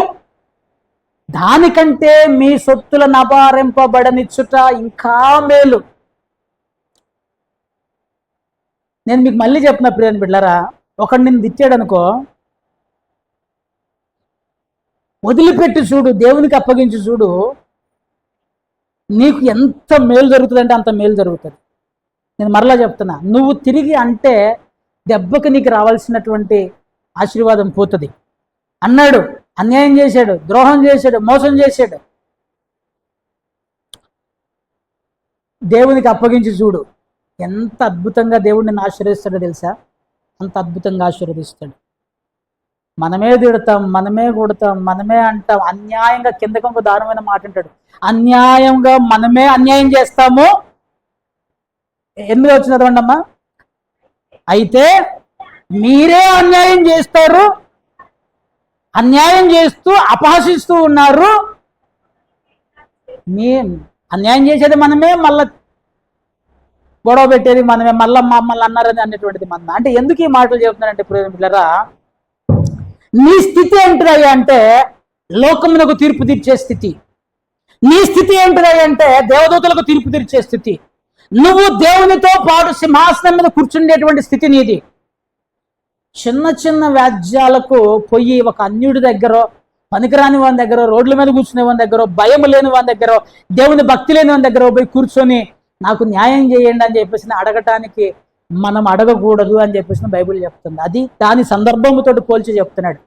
దానికంటే మీ సొత్తులను అపారింపబడనిచ్చుట ఇంకా మేలు. నేను మీకు మళ్ళీ చెప్తున్నా ప్రియని బిడ్డలారా, ఒకడు నిన్ను తిట్టాడు అనుకో, వదిలిపెట్టి చూడు, దేవునికి అప్పగించి చూడు, నీకు ఎంత మేలు జరుగుతుందంటే అంత మేలు జరుగుతుంది. నేను మరలా చెప్తున్నా, నువ్వు తిరిగి అంటే దెబ్బకి నీకు రావాల్సినటువంటి ఆశీర్వాదం పోతుంది. అన్నాడు, అన్యాయం చేశాడు, ద్రోహం చేశాడు, మోసం చేశాడు, దేవునికి అప్పగించి చూడు, ఎంత అద్భుతంగా దేవుడు నిన్ను ఆశీర్వదిస్తాడో తెలుసా? అంత అద్భుతంగా ఆశీర్వదిస్తాడు. మనమే తిడతాం, మనమే కొడతాం, మనమే అంటాం, అన్యాయంగా కిందకి ఒక దారుణమైన మాట అంటాడు, అన్యాయంగా మనమే అన్యాయం చేస్తాము. 8 వచ్చిన చదవండమ్మా. అయితే మీరే అన్యాయం చేస్తారు, అన్యాయం చేస్తూ అపహసిస్తూ ఉన్నారు. మీ అన్యాయం చేసేది మనమే, మళ్ళా గొడవ పెట్టేది మనమే, మమ్మల్ని అన్నారని అనేటువంటిది మనమే. అంటే ఎందుకు ఈ మాటలు చెప్తున్నానంటే ప్రియమిత్రులారా, నీ స్థితి ఏంటిదయ్యా అంటే లోకమునకు తీర్పు తీర్చే స్థితి. నీ స్థితి ఏంటిదయ్యా అంటే దేవదూతలకు తీర్పు తీర్చే స్థితి. నువ్వు దేవునితో పాటు సింహాసనం మీద కూర్చుండేటువంటి స్థితి నీది. చిన్న చిన్న వ్యాజ్యాలకు పోయి ఒక అన్యుడి దగ్గర, పనికిరాని వాని దగ్గర, రోడ్ల మీద కూర్చునే వాని దగ్గర, భయం లేని వాని దగ్గర, దేవుని భక్తి లేని వాని దగ్గర పోయి కూర్చొని నాకు న్యాయం చేయండి అని చెప్పేసి అడగటానికి మనం అడగకూడదు అని చెప్పేసి బైబిల్ చెప్తుంది. అది దాని సందర్భంతో పోల్చి చెప్తున్నాడు.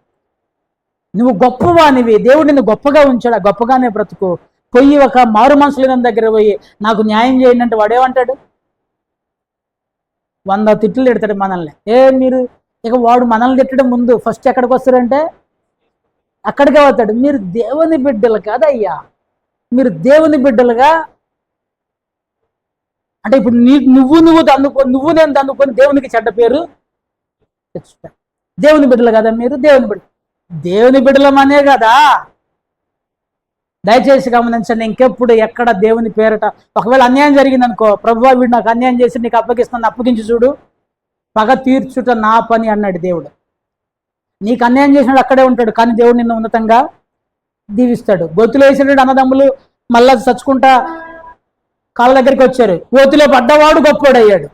నువ్వు గొప్పవానివి, దేవుడు నిన్ను గొప్పగా ఉంచాడు, గొప్పగానే బ్రతుకు. పోయి ఒక మారు మనసుల దగ్గర పోయి నాకు న్యాయం చేయండి అంటే వాడేమంటాడు? 100 తిట్లు తిడతాడు మనల్ని. మీరు ఇక వాడు మనల్ని తిట్టడం ముందు ఫస్ట్ ఎక్కడికి వస్తారంటే అక్కడికే వస్తాడు. మీరు దేవుని బిడ్డలు కాదయ్యా, మీరు దేవుని బిడ్డలుగా అంటే ఇప్పుడు నువ్వు నేను దందుకొని దేవునికి చెడ్డ పేరు తెచ్చుకో. దేవుని బిడ్డలు కదా మీరు, దేవుని బిడ్డ. దేవుని బిడ్డలమనే కదా. దయచేసి గమనించండి, ఇంకెప్పుడు ఎక్కడ దేవుని పేరట ఒకవేళ అన్యాయం జరిగింది అనుకో, ప్రభువా వీడు నాకు అన్యాయం చేసి నీకు అప్పగిస్తాను, అప్పగించి చూడు, పగ తీర్చుట నా పని అన్నాడు దేవుడు. నీకు అన్యాయం చేసినాడు అక్కడే ఉంటాడు, కానీ దేవుడు నిన్ను ఉన్నతంగా దీవిస్తాడు. గొత్తులో వేసినట్టు అన్నదమ్ములు మళ్ళా చచ్చుకుంటా కాళ్ళ దగ్గరికి వచ్చారు. గోతులో పడ్డవాడు గొప్పోడయ్యాడు,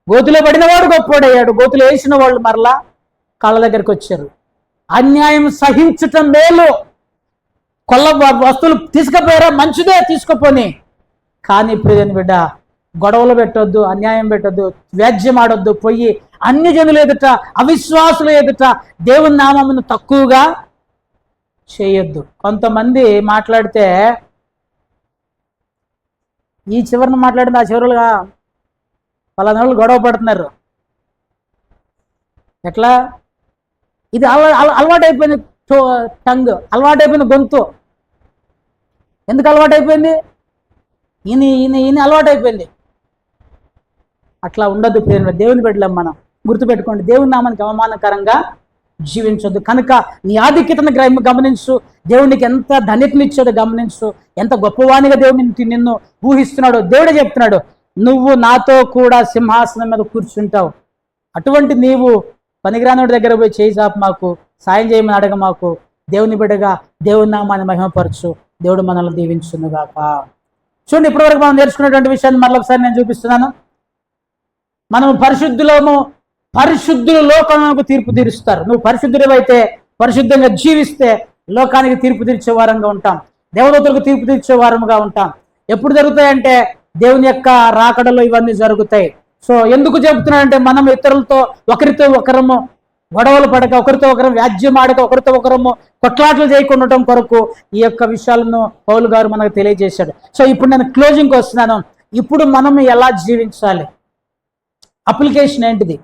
గోతులో పడినవాడు గొప్పోడయ్యాడు. గోతులో వేసిన వాళ్ళు మరలా కాళ్ళ దగ్గరికి వచ్చారు. అన్యాయం సహించటం మేలు. కొల్ల వస్తువులు తీసుకుపోయారా, మంచిదే, తీసుకుపోని. కానీ ప్రియని బిడ్డ, గొడవలు పెట్టొద్దు, అన్యాయం పెట్టొద్దు, వ్యాజ్యం ఆడొద్దు, పోయి అన్ని జనులు ఎదుట, అవిశ్వాసులు ఎదుట దేవుని నామమును తక్కువగా చేయొద్దు. కొంతమంది మాట్లాడితే ఈ చివరిని మాట్లాడింది ఆ చివరులుగా పలానా వాళ్ళు గొడవ పడుతున్నారు. ఎట్లా? ఇది అలవాటైపోయింది. టంగ్ అలవాటైపోయింది, గొంతు ఎందుకు అలవాటైపోయింది? ఈయన ఈయన ఈయన అలవాటైపోయింది. అట్లా ఉండదు ప్రియమైన దేవుని బిడ్డలం. మనం గుర్తుపెట్టుకోండి, దేవుని నామానికి అవమానకరంగా జీవించొద్దు. కనుక నీ ఆధిక్యతను గమనించు, దేవునికి ఎంత ధనికనిచ్చాడో గమనించు, ఎంత గొప్పవానిగా దేవుని నిన్ను ఊహిస్తున్నాడో దేవుడే చెప్తున్నాడు, నువ్వు నాతో కూడా సింహాసనం మీద కూర్చుంటావు. అటువంటి నీవు పనికిరానుడి దగ్గర పోయి చేయి చాపు, మాకు సాయం చేయమని అడగ, మాకు దేవుని బిడ్డగా దేవుని నామాన్ని మహిమపరచు. దేవుడు మనల్ని దీవించునుగాక. చూడండి, ఇప్పటివరకు మనం నేర్చుకున్నటువంటి విషయాన్ని మరొకసారి నేను చూపిస్తున్నాను. మనం పరిశుద్ధులు లోకానికి తీర్పు తీరుస్తారు. నువ్వు పరిశుద్ధుడివైతే, పరిశుద్ధంగా జీవిస్తే లోకానికి తీర్పు తీర్చే వారంగా ఉంటాం, దేవదూతలకు తీర్పు తీర్చే వారముగా ఉంటాం. ఎప్పుడు జరుగుతాయంటే దేవుని యొక్క రాకడలో ఇవన్నీ జరుగుతాయి. సో ఎందుకు చెబుతున్నానంటే, మనం ఇతరులతో ఒకరితో ఒకరము గొడవలు పడక, ఒకరితో ఒకరం వ్యాజ్యం ఆడక, ఒకరితో ఒకరము కొట్లాటలు చేయకుండా కొరకు ఈ యొక్క విషయాలను పౌలు గారు మనకు తెలియజేశాడు. సో ఇప్పుడు నేను క్లోజింగ్కి వస్తున్నాను. ఇప్పుడు మనం ఎలా జీవించాలి? అప్లికేషన్ ఏంటిది?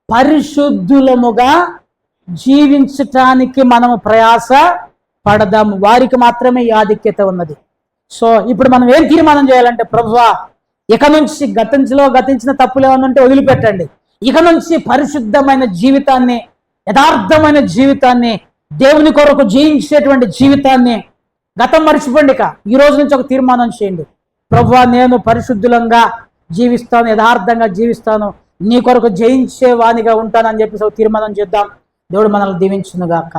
పరిశుద్ధులముగా జీవించటానికి మనము ప్రయాస పడదాము. వారికి మాత్రమే ఈ ఆధిక్యత ఉన్నది. సో ఇప్పుడు మనం ఏం తీర్మానం చేయాలంటే, ప్రభువా ఇక నుంచి గతించిన తప్పులు ఏమన్నా ఉంటే వదిలిపెట్టండి. ఇక నుంచి పరిశుద్ధమైన జీవితాన్ని, యథార్థమైన జీవితాన్ని, దేవుని కొరకు జీవించేటువంటి జీవితాన్ని, గతం మర్చిపోండి. ఇక ఈ రోజు నుంచి ఒక తీర్మానం చేయండి, ప్రభువా నేను పరిశుద్ధులంగా జీవిస్తాను, యథార్థంగా జీవిస్తాను, నీ కొరకు జయించే వానిగా ఉంటానని చెప్పేసి ఒక తీర్మానం చేద్దాం. దేవుడు మనల్ని దీవించునుగాక.